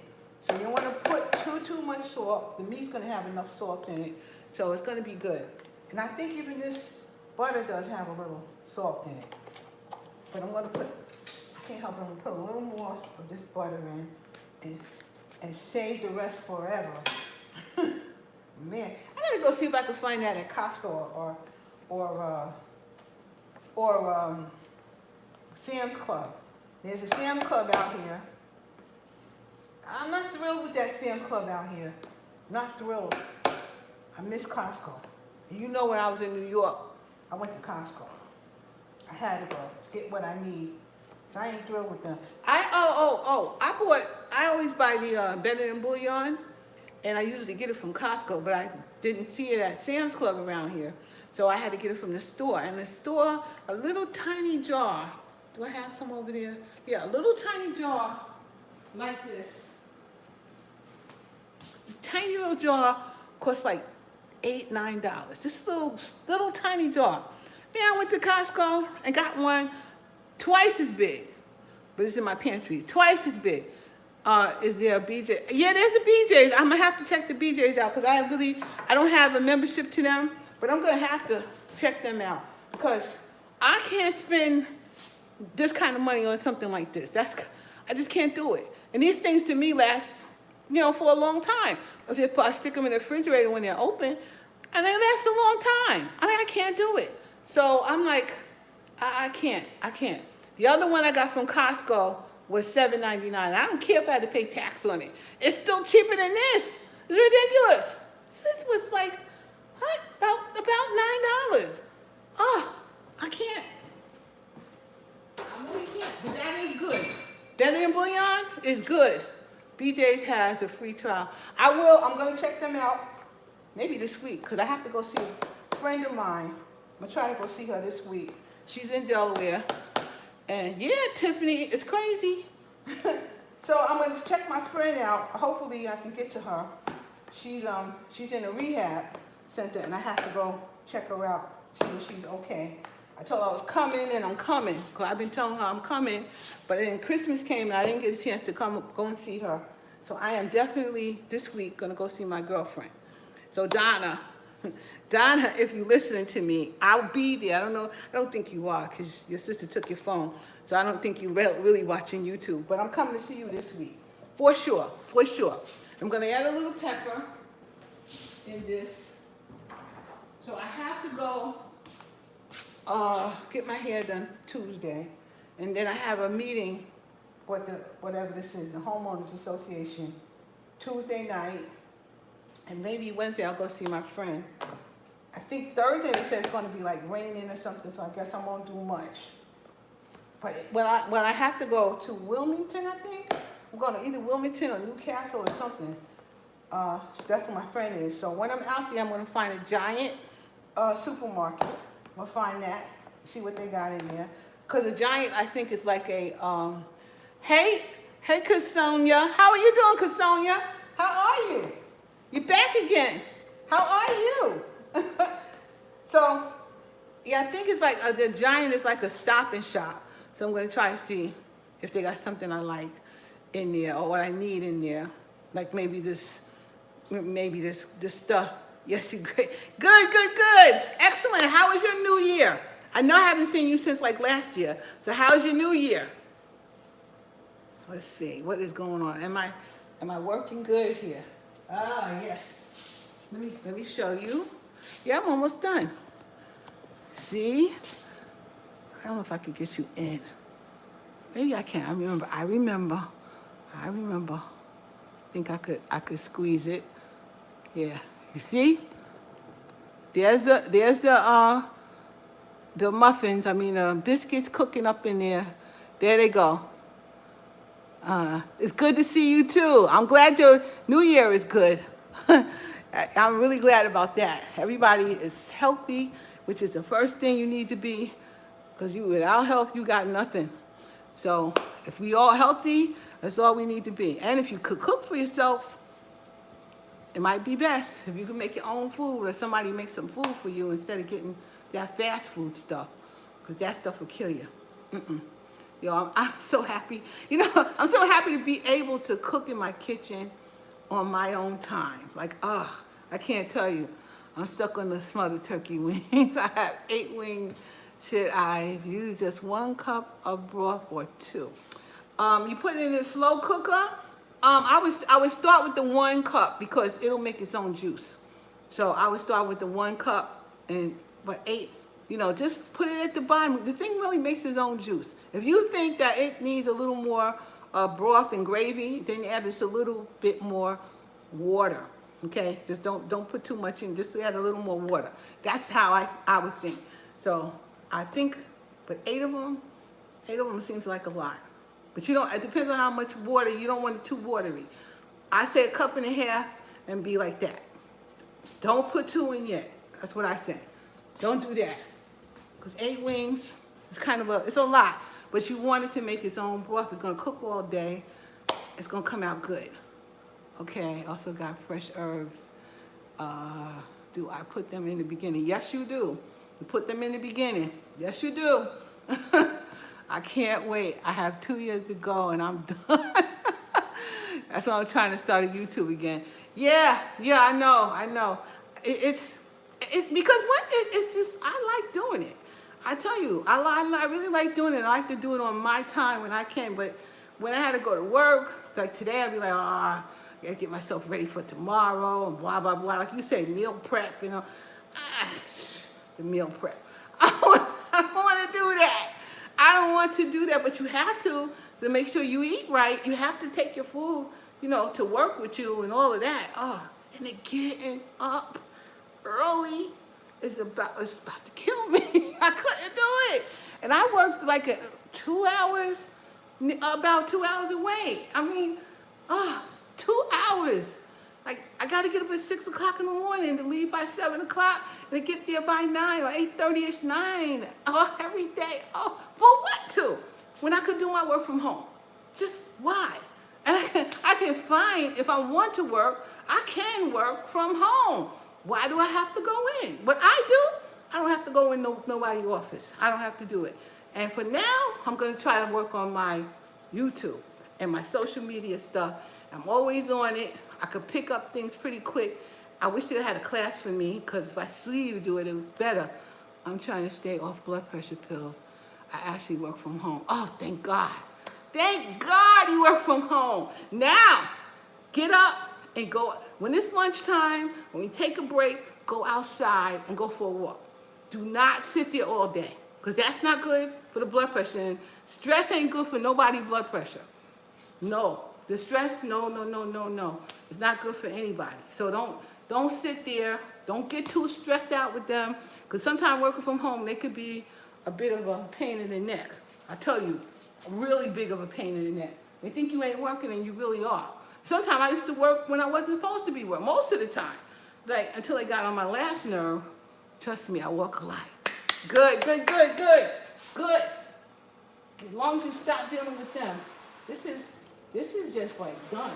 So you don't want to put too much salt. The meat's going to have enough salt in it. So it's going to be good. And I think even this butter does have a little salt in it. But I'm gonna put, I can't help it, I'm gonna put a little more of this butter in and save the rest forever. Man, I gotta go see if I can find that at Costco or Sam's Club. There's a Sam's Club out here. I'm not thrilled with that Sam's Club out here. Not thrilled. I miss Costco. You know, when I was in New York, I went to Costco. I had to go get what I need. So I ain't thrilled with them. I always buy the Better Than Bouillon, and I usually get it from Costco, but I didn't see it at Sam's Club around here. So I had to get it from the store. And the store, a little tiny jar. Do I have some over there? Yeah, a little tiny jar like this. This tiny little jar costs like $8, $9. This little tiny jar. Man, I went to Costco and got one twice as big, but it's in my pantry. Twice as big. Is there a BJ? Yeah, there's a BJ's. I'm gonna have to check the BJ's out because I don't have a membership to them, but I'm gonna have to check them out because I can't spend this kind of money on something like this. I just can't do it. And these things to me last, for a long time. If I stick them in the refrigerator when they're open, and they last a long time. I can't do it. So I'm like, I can't. The other one I got from Costco was $7.99. I don't care if I had to pay tax on it. It's still cheaper than this. It's ridiculous. This was like, what? About $9. Oh, I can't. I really can't. But that is good. Better Than Bouillon is good. BJ's has a free trial. I'm going to check them out maybe this week because I have to go see a friend of mine. I'm going to try to go see her this week. She's in Delaware. And yeah, Tiffany, it's crazy. So I'm going to check my friend out. Hopefully I can get to her. She's in a rehab center and I have to go check her out, see if she's okay. I told her I was coming and I'm coming because I've been telling her I'm coming, but then Christmas came and I didn't get a chance to go and see her. So I am definitely this week going to go see my girlfriend. So Donna, if you're listening to me, I'll be there. I don't think you are because your sister took your phone. So I don't think you're really watching YouTube. But I'm coming to see you this week. For sure. I'm going to add a little pepper in this. So I have to go get my hair done Tuesday. And then I have a meeting with whatever this is, the Homeowners Association, Tuesday night. And maybe Wednesday I'll go see my friend. I think Thursday they said it's going to be like raining or something, so I guess I won't do much. But when I have to go to Wilmington, I think, I'm going to either Wilmington or Newcastle or something. That's where my friend is. So when I'm out there, I'm going to find a Giant supermarket. I'm going to find that, see what they got in there. Because a Giant, I think, is like a, hey, Casonia. How are you doing, Casonia? How are you? You're back again. How are you? So, yeah, I think it's like, the Giant is like a Stop and Shop. So I'm going to try to see if they got something I like in there or what I need in there. Like maybe this stuff. Yes, you're great. Good. Excellent. How was your new year? I know I haven't seen you since like last year. So how's your new year? Let's see. What is going on? Am I working good here? Ah, yes. Let me show you. Yeah, I'm almost done. See? I don't know if I could get you in. Maybe I can. I remember. I think I could squeeze it. Yeah. You see? There's the muffins, biscuits cooking up in there. There they go. It's good to see you too. I'm glad your new year is good. I'm really glad about that. Everybody is healthy, which is the first thing you need to be, because without health, you got nothing. So if we all healthy, that's all we need to be. And if you could cook for yourself, it might be best if you can make your own food or somebody make some food for you instead of getting that fast food stuff, because that stuff will kill you. I'm so happy. I'm so happy to be able to cook in my kitchen on my own time. I can't tell you. I'm stuck on the smothered turkey wings. I have 8 wings. Should I use just 1 cup of broth or 2? You put it in a slow cooker. I would start with the 1 cup because it'll make its own juice. So I would start with the 1 cup, and for 8, just put it at the bottom. The thing really makes its own juice. If you think that it needs a little more broth and gravy, then add just a little bit more water. Okay, just don't put too much in. Just add a little more water. That's how I would think. So I think, but 8 of them seems like a lot. But it depends on how much water. You don't want it too watery. I say 1.5 cups and be like that. Don't put 2 in yet. That's what I say. Don't do that. Because 8 wings is it's a lot. But you want it to make its own broth. It's going to cook all day. It's going to come out good. Okay, also got fresh herbs. Do I put them in the beginning? Yes, you do. You put them in the beginning. Yes, you do. I can't wait. I have 2 years to go and I'm done. That's why I'm trying to start a YouTube again. Yeah, I know. It's because it's just, I like doing it. I tell you, I really like doing it. I like to do it on my time when I can. But when I had to go to work, like today, I'd be like, I gotta get myself ready for tomorrow and blah, blah, blah. Like you say, meal prep, the meal prep. I don't want to do that. I don't want to do that, but you have to make sure you eat right. You have to take your food, to work with you and all of that. And then getting up early is about to kill me. I couldn't do it. And I worked like 2 hours, about 2 hours away. I mean, 2 hours. Like, I got to get up at 6 o'clock in the morning to leave by 7 o'clock and to get there by 9 or 8:30ish, 9. Every day. For what to? When I could do my work from home. Just why? And I can find, if I want to work, I can work from home. Why do I have to go in? But I don't have to go in nobody's office. I don't have to do it. And for now, I'm going to try to work on my YouTube and my social media stuff. I'm always on it. I could pick up things pretty quick. I wish they had a class for me, because if I see you do it, it was better. I'm trying to stay off blood pressure pills. I actually work from home. Oh, thank God. Thank God you work from home. Now, get up and go. When it's lunchtime, when we take a break, go outside and go for a walk. Do not sit there all day, because that's not good for the blood pressure. And stress ain't good for nobody's blood pressure. No. The stress, no. It's not good for anybody. So don't sit there. Don't get too stressed out with them. Because sometimes working from home, they could be a bit of a pain in the neck. I tell you, really big of a pain in the neck. They think you ain't working and you really are. Sometimes I used to work when I wasn't supposed to be working, most of the time. Like, until I got on my last nerve. Trust me, I walk a lot. Good. As long as you stop dealing with them. This is just like done.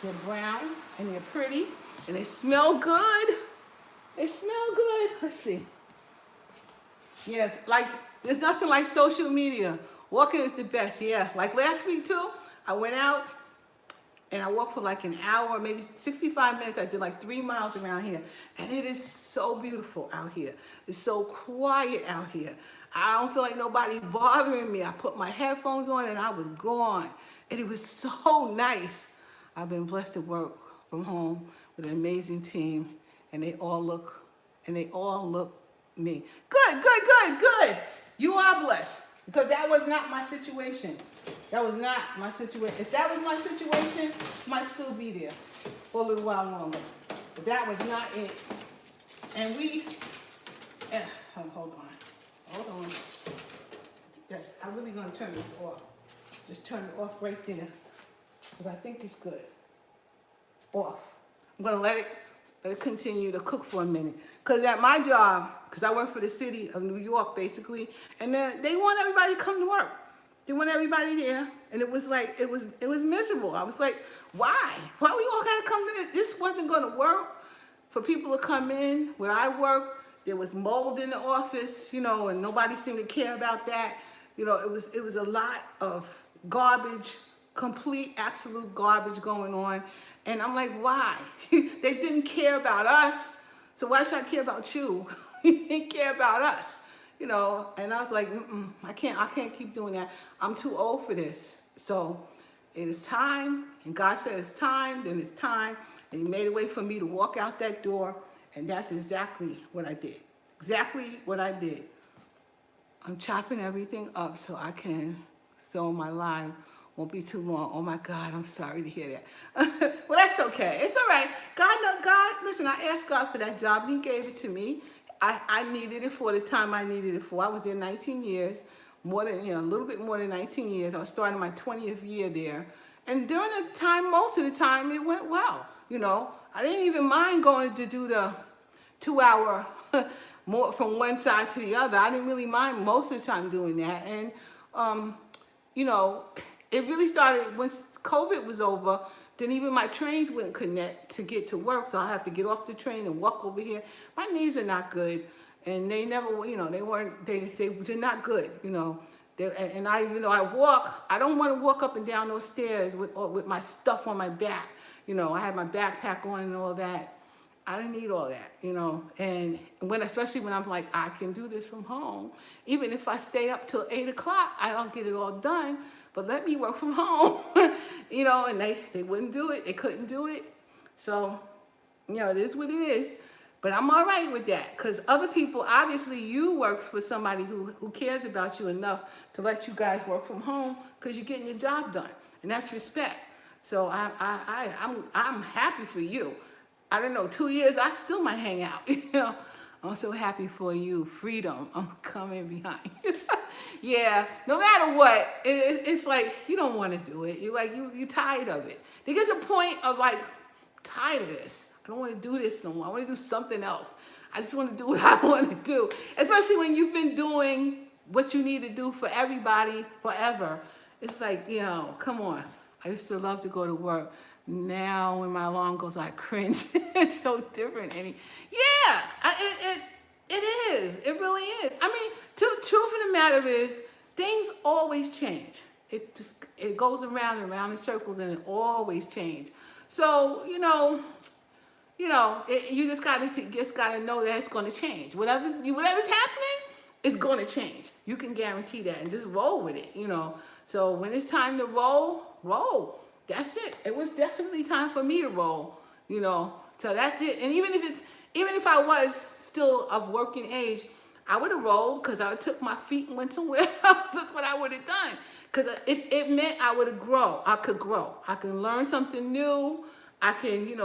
They're brown and they're pretty and they smell good. Let's see. Yeah, like there's nothing like social media. Walking is the best, yeah. Like last week too, I went out and I walked for like an hour, maybe 65 minutes. I did like 3 miles around here. And it is so beautiful out here. It's so quiet out here. I don't feel like nobody bothering me. I put my headphones on and I was gone. And it was so nice. I've been blessed to work from home with an amazing team. And they all look me. Good. You are blessed. Because that was not my situation. That was not my situation. If that was my situation, I might still be there for a little while longer. But that was not it. And hold on. I'm really going to turn this off. Just turn it off right there. Because I think it's good. Off. I'm going to let it continue to cook for a minute. Because at my job, because I work for the city of New York, basically, and they want everybody to come to work. They want everybody there. And it was like, it was miserable. I was like, why? Why we all got to come in? This wasn't going to work for people to come in. Where I work, there was mold in the office, and nobody seemed to care about that. It was a lot of garbage, complete, absolute garbage going on. And I'm like, why? They didn't care about us. So why should I care about you? You didn't care about us, you know. And I was like, I can't keep doing that. I'm too old for this. So it is time, and God said it's time, then it's time. And he made a way for me to walk out that door, and that's exactly what I did. Exactly what I did. I'm chopping everything up so I can, so my live won't be too long. Oh my God, I'm sorry to hear that. Well, that's okay. It's all right. God, listen, I asked God for that job, and he gave it to me. I needed it for the time I needed it for. I was there 19 years, more than, a little bit more than 19 years. I was starting my 20th year there. And during the time, most of the time, it went well. I didn't even mind going to do the 2-hour more from one side to the other. I didn't really mind most of the time doing that. And, it really started once COVID was over. Then even my trains wouldn't connect to get to work, so I have to get off the train and walk over here. My knees are not good, and they never, they're not good, and I, even though I walk, I don't want to walk up and down those stairs with my stuff on my back. I had my backpack on and all that. I didn't need all that, and especially when I'm like, I can do this from home. Even if I stay up till 8 o'clock, I don't get it all done, but let me work from home, and they wouldn't do it. They couldn't do it. So, it is what it is, but I'm all right with that, because other people, obviously you work with somebody who cares about you enough to let you guys work from home because you're getting your job done, and that's respect. So I'm happy for you. I don't know, 2 years, I still might hang out, I'm so happy for you. Freedom, I'm coming behind you. Yeah, no matter what, it's like, you don't want to do it. You're tired of it. There gets a point of like, tired of this. I don't want to do this no more. I want to do something else. I just want to do what I want to do. Especially when you've been doing what you need to do for everybody forever. It's like, come on. I used to love to go to work. Now when my alarm goes, I cringe. It's so different. It is. It really is. I mean, truth of the matter is, things always change. It goes around and around in circles, and it always change. So you just gotta know that it's going to change. Whatever's happening, it's going to change. You can guarantee that, and just roll with it. So when it's time to roll. That's it. It was definitely time for me to roll, So that's it. And even if I was still of working age, I would have rolled, because I would have took my feet and went somewhere else. That's what I would have done. Because it meant I would have grown. I could grow. I can learn something new. I can,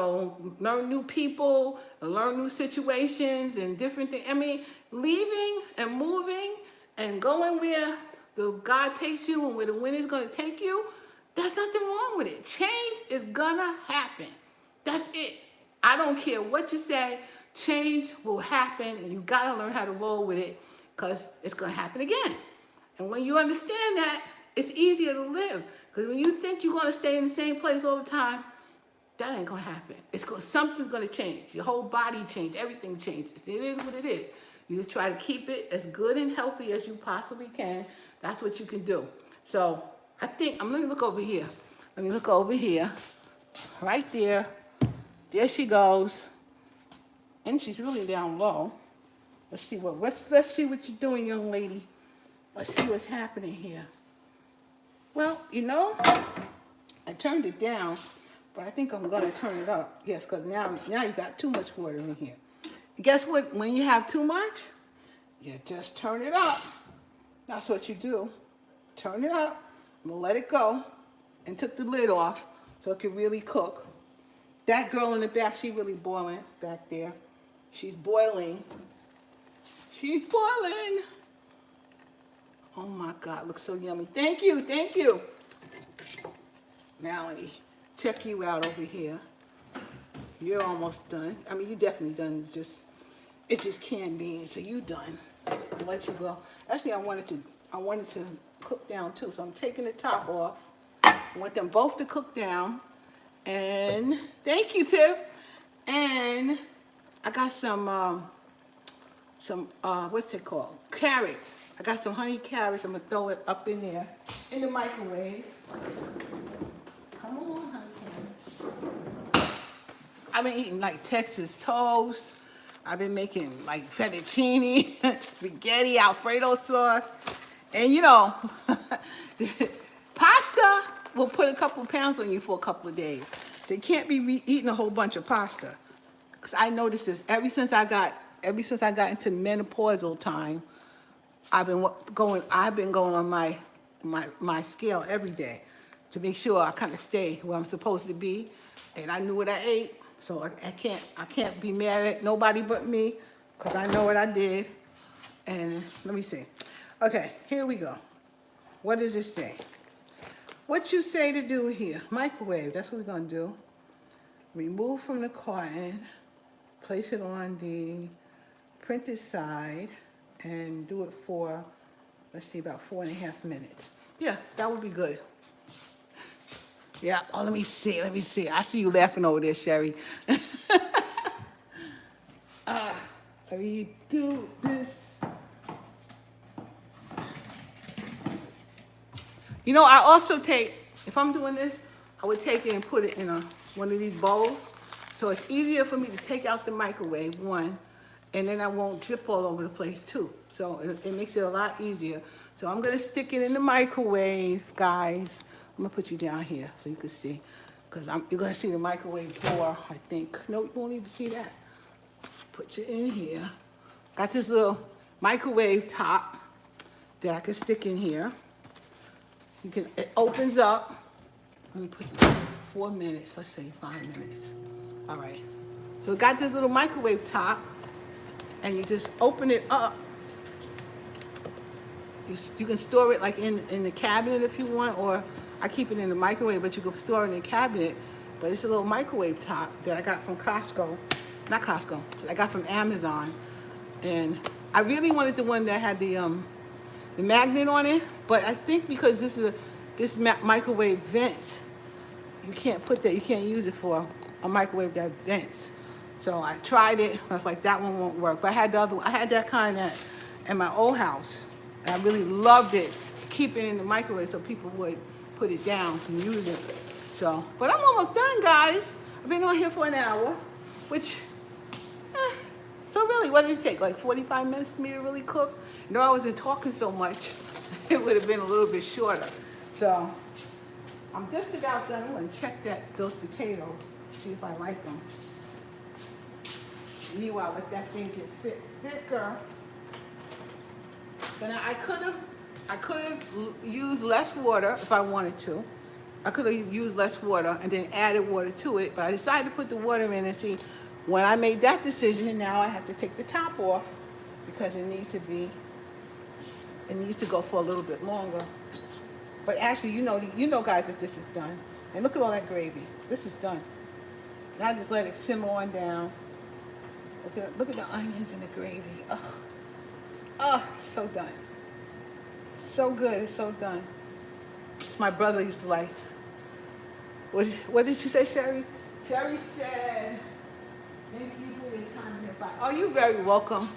learn new people, learn new situations and different things. I mean, leaving and moving and going where God takes you and where the wind is going to take you, there's nothing wrong with it. Change is gonna happen. That's it. I don't care what you say. Change will happen, and you gotta learn how to roll with it, because it's gonna happen again. And when you understand that, it's easier to live. Because when you think you're gonna stay in the same place all the time, that ain't gonna happen. Something's gonna change. Your whole body changes. Everything changes. It is what it is. You just try to keep it as good and healthy as you possibly can. That's what you can do. So let me look over here. Right there. There she goes. And she's really down low. Let's see what you're doing, young lady. Let's see what's happening here. Well, I turned it down, but I think I'm gonna turn it up. Yes, because now you got too much water in here. And guess what? When you have too much, you just turn it up. That's what you do. Turn it up. I'm gonna let it go, and took the lid off so it could really cook. That girl in the back, she really boiling back there. She's boiling. Oh my God, looks so yummy. Thank you. Now let me check you out over here. You're almost done. I mean, you're definitely done. It's just canned beans, so you done. I'll let you go. Actually, I wanted to cook down too, so I'm taking the top off. I want them both to cook down. And thank you, Tiff. And I got some what's it called? Carrots. I got some honey carrots. I'm gonna throw it up in there in the microwave. Come on, honey carrots. I've been eating like Texas toast. I've been making like fettuccine, spaghetti, Alfredo sauce. And you know, pasta will put a couple pounds on you for a couple of days. So you can't be eating a whole bunch of pasta. Because I noticed this ever since I got into menopausal time. I've been going on my scale every day to make sure I kind of stay where I'm supposed to be. And I knew what I ate, so I can't be mad at nobody but me, because I know what I did. And let me see. Okay, here we go. What does it say? What you say to do here? Microwave, that's what we're gonna do. Remove from the carton, place it on the printed side, and do it for, let's see, about 4.5 minutes. Yeah, that would be good. Yeah, oh, let me see. I see you laughing over there, Sherry. Let me do this. You know, I also take, if I'm doing this, I would take it and put it in one of these bowls. So it's easier for me to take out the microwave, one, and then I won't drip all over the place, too. So it makes it a lot easier. So I'm gonna stick it in the microwave, guys. I'm gonna put you down here so you can see, because you're gonna see the microwave door, I think. No, you won't even see that. Put you in here. Got this little microwave top that I can stick in here. It opens up. Let me put 4 minutes, let's say 5 minutes. All right. So it got this little microwave top, and you just open it up. You can store it like in the cabinet if you want, or I keep it in the microwave, but you can store it in the cabinet. But it's a little microwave top that I got from Costco. Not Costco, I got from Amazon. And I really wanted the one that had the magnet on it, but I think because this microwave vents, you can't use it for a microwave that vents. So I tried it, I was like, that one won't work. But I had that kind at my old house, and I really loved it, keep it in the microwave so people would put it down and use it. So, but I'm almost done, guys. I've been on here for an hour, which, so really, what did it take? Like 45 minutes for me to really cook? You know, I wasn't talking so much. It would have been a little bit shorter. So, I'm just about done. I'm going to check those potatoes, see if I like them. Meanwhile, let that thing get thicker. But now I could have used less water if I wanted to. I could have used less water and then added water to it, but I decided to put the water in and see. When I made that decision, now I have to take the top off because it needs to go for a little bit longer. But actually, you know, guys, that this is done. And look at all that gravy. This is done. Now just let it simmer on down. Look at the onions and the gravy. So done. So good. It's so done. It's my brother used to like. What did you say, Sherry? Sherry said, thank you for your time here. Bye. Oh, you're very welcome.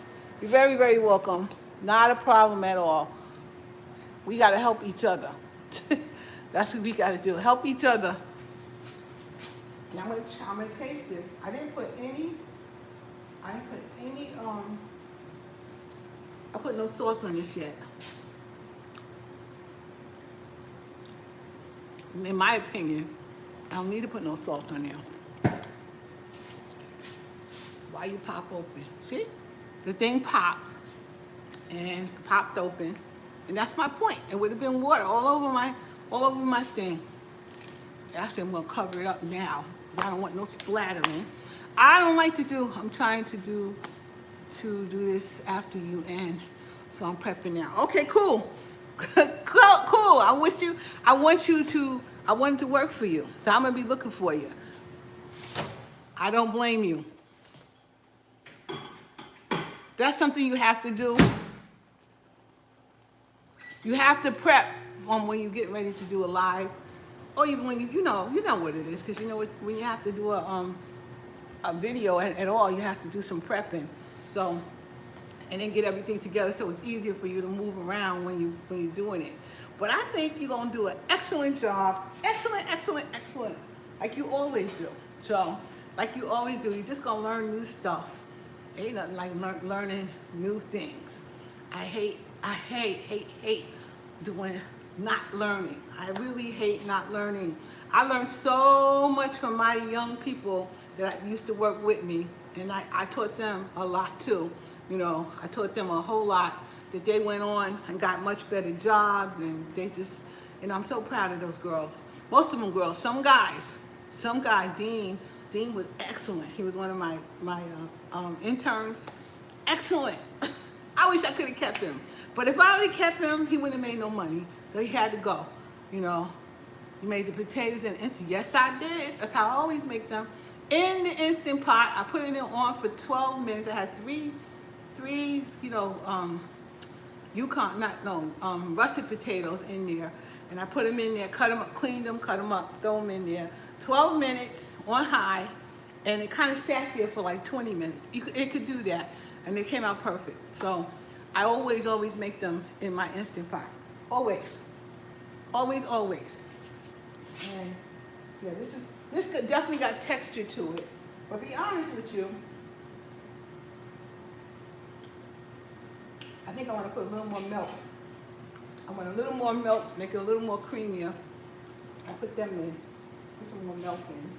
You're very, very welcome. Not a problem at all. We got to help each other. That's what we got to do. Help each other. Now I'm going to taste this. I didn't put no salt on this yet. In my opinion, I don't need to put no salt on there. Why you pop open? See? The thing popped and popped open. And that's my point. It would have been water all over my thing. Actually, I'm gonna cover it up now because I don't want no splattering. I'm trying to do this after you end. So I'm prepping now. Okay, cool. Cool. I want it to work for you. So I'm gonna be looking for you. I don't blame you. That's something you have to do. You have to prep when you're getting ready to do a live, or even when you know what it is, because you know when you have to do a video at all, you have to do some prepping. So, and then get everything together so it's easier for you to move around when you're doing it. But I think you're gonna do an excellent job, excellent, like you always do. So, like you always do, you're just gonna learn new stuff. Ain't nothing like learning new things. I hate doing not learning. I really hate not learning. I learned so much from my young people that used to work with me, and I taught them a lot too. You know, I taught them a whole lot that they went on and got much better jobs, and they just, and I'm so proud of those girls. Most of them girls, some guy, Dean was excellent. He was one of my interns. Excellent. I wish I could have kept him. But if I would have kept him, he wouldn't have made no money. So he had to go. You know, he made the potatoes in instant. Yes, I did. That's how I always make them. In the Instant Pot, I put it on for 12 minutes. I had three, russet potatoes in there. And I put them in there, cut them up, cleaned them, cut them up, throw them in there. 12 minutes on high, and it kind of sat there for like 20 minutes. It could do that, and they came out perfect. So I always make them in my Instant Pot. Always. And yeah, this definitely got texture to it. But be honest with you, I think I want to put a little more milk. I want a little more milk, make it a little more creamier. I put them in, put some more milk in.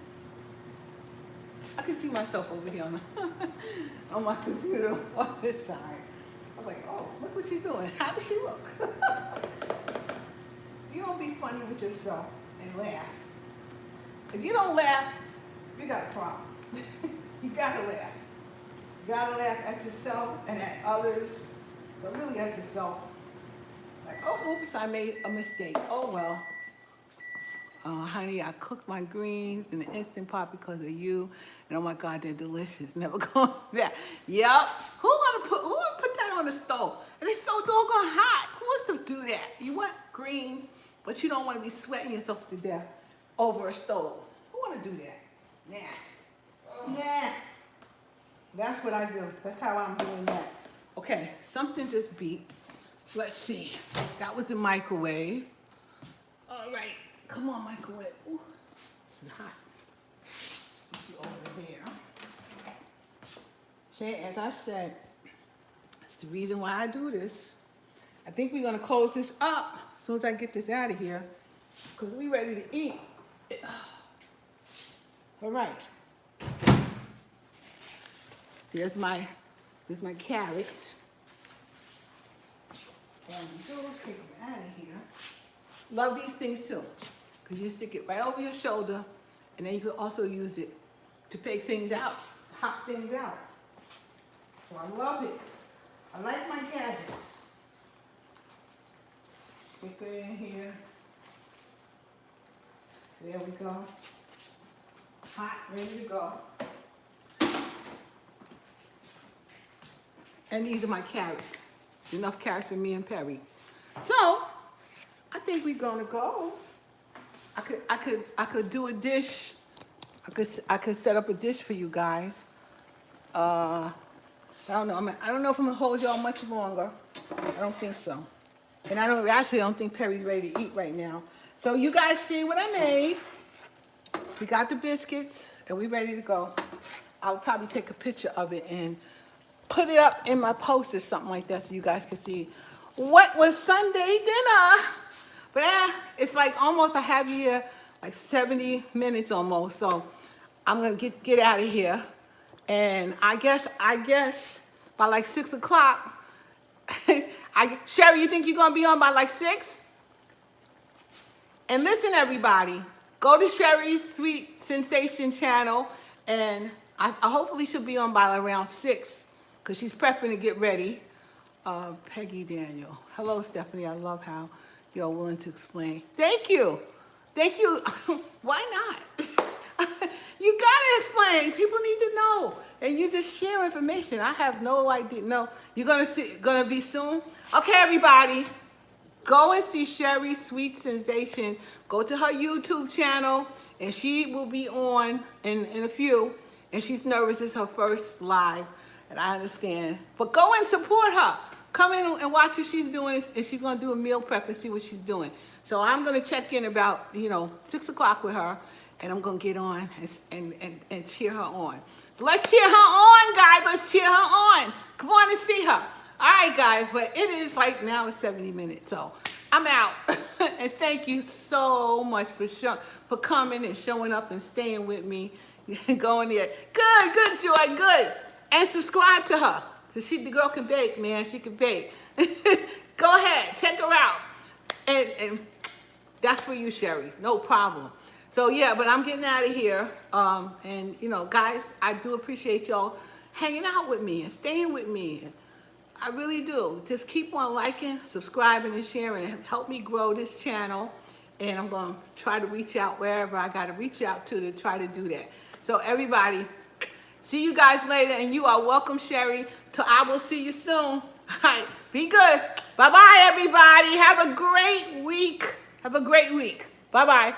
I can see myself over here on my computer on this side. I was like, oh, look what you're doing. How does she look? You don't be funny with yourself and laugh. If you don't laugh, you got a problem. You gotta laugh. You gotta laugh at yourself and at others, but really at yourself. Like, oh, oops, I made a mistake. Oh, well. Honey, I cooked my greens in the Instant Pot because of you. And oh my God, they're delicious. Never going back. Yep. Who gonna put that on the stove? And it's so doggone hot. Who wants to do that? You want greens, but you don't want to be sweating yourself to death over a stove. Who want to do that? Nah. That's what I do. That's how I'm doing that. Okay, something just beeped. Let's see. That was the microwave. All right. Come on, microwave. Ooh, this is hot. Stick you over there. See, as I said, that's the reason why I do this. I think we're going to close this up as soon as I get this out of here, because we're ready to eat. All right. Here's my carrots. And we'll take them out of here. Love these things too, because you stick it right over your shoulder, and then you can also use it to pick things out, hot things out. So I love it. I like my gadgets. Stick it in here. There we go. Hot, ready to go. And these are my carrots. Enough carrots for me and Perry. So I think we're gonna go. I could do a dish. I could set up a dish for you guys. I don't know. I don't know if I'm gonna hold y'all much longer. I don't think so. And I don't think Perry's ready to eat right now. So you guys see what I made. We got the biscuits and we ready to go. I'll probably take a picture of it and put it up in my post or something like that so you guys can see what was Sunday dinner. But it's like almost, I have here like 70 minutes almost. So I'm gonna get out of here. And I guess by like 6 o'clock, Sherry, you think you're gonna be on by like 6? And listen, everybody, go to Sherry's Sweet Sensation channel, and I hopefully she'll be on by around 6, because she's prepping to get ready. Peggy Daniel. Hello, Stephanie. I love how you're willing to explain. Thank you. Thank you. Why not? You gotta explain. People need to know. And you just share information. I have no idea. No, you're gonna be soon? Okay, everybody. Go and see Sherry's Sweet Sensation. Go to her YouTube channel, and she will be on in a few. And she's nervous. It's her first live, and I understand. But go and support her. Come in and watch what she's doing, and she's gonna do a meal prep and see what she's doing. So I'm gonna check in about 6 o'clock with her, and I'm gonna get on and cheer her on. So let's cheer her on, guys. Let's cheer her on. Come on and see her. All right, guys, but it is like now it's 70 minutes, so I'm out. And thank you so much for coming and showing up and staying with me. Going there. Good, Joy, good. And subscribe to her. Because the girl can bake, man. She can bake. Go ahead, check her out. And that's for you, Sherry. No problem. So yeah, but I'm getting out of here. And you know, guys, I do appreciate y'all hanging out with me and staying with me. I really do. Just keep on liking, subscribing, and sharing. And help me grow this channel. And I'm going to try to reach out wherever I got to reach out to try to do that. So everybody, see you guys later. And you are welcome, Sherry. I will see you soon. All right. Be good. Bye-bye, everybody. Have a great week. Have a great week. Bye-bye.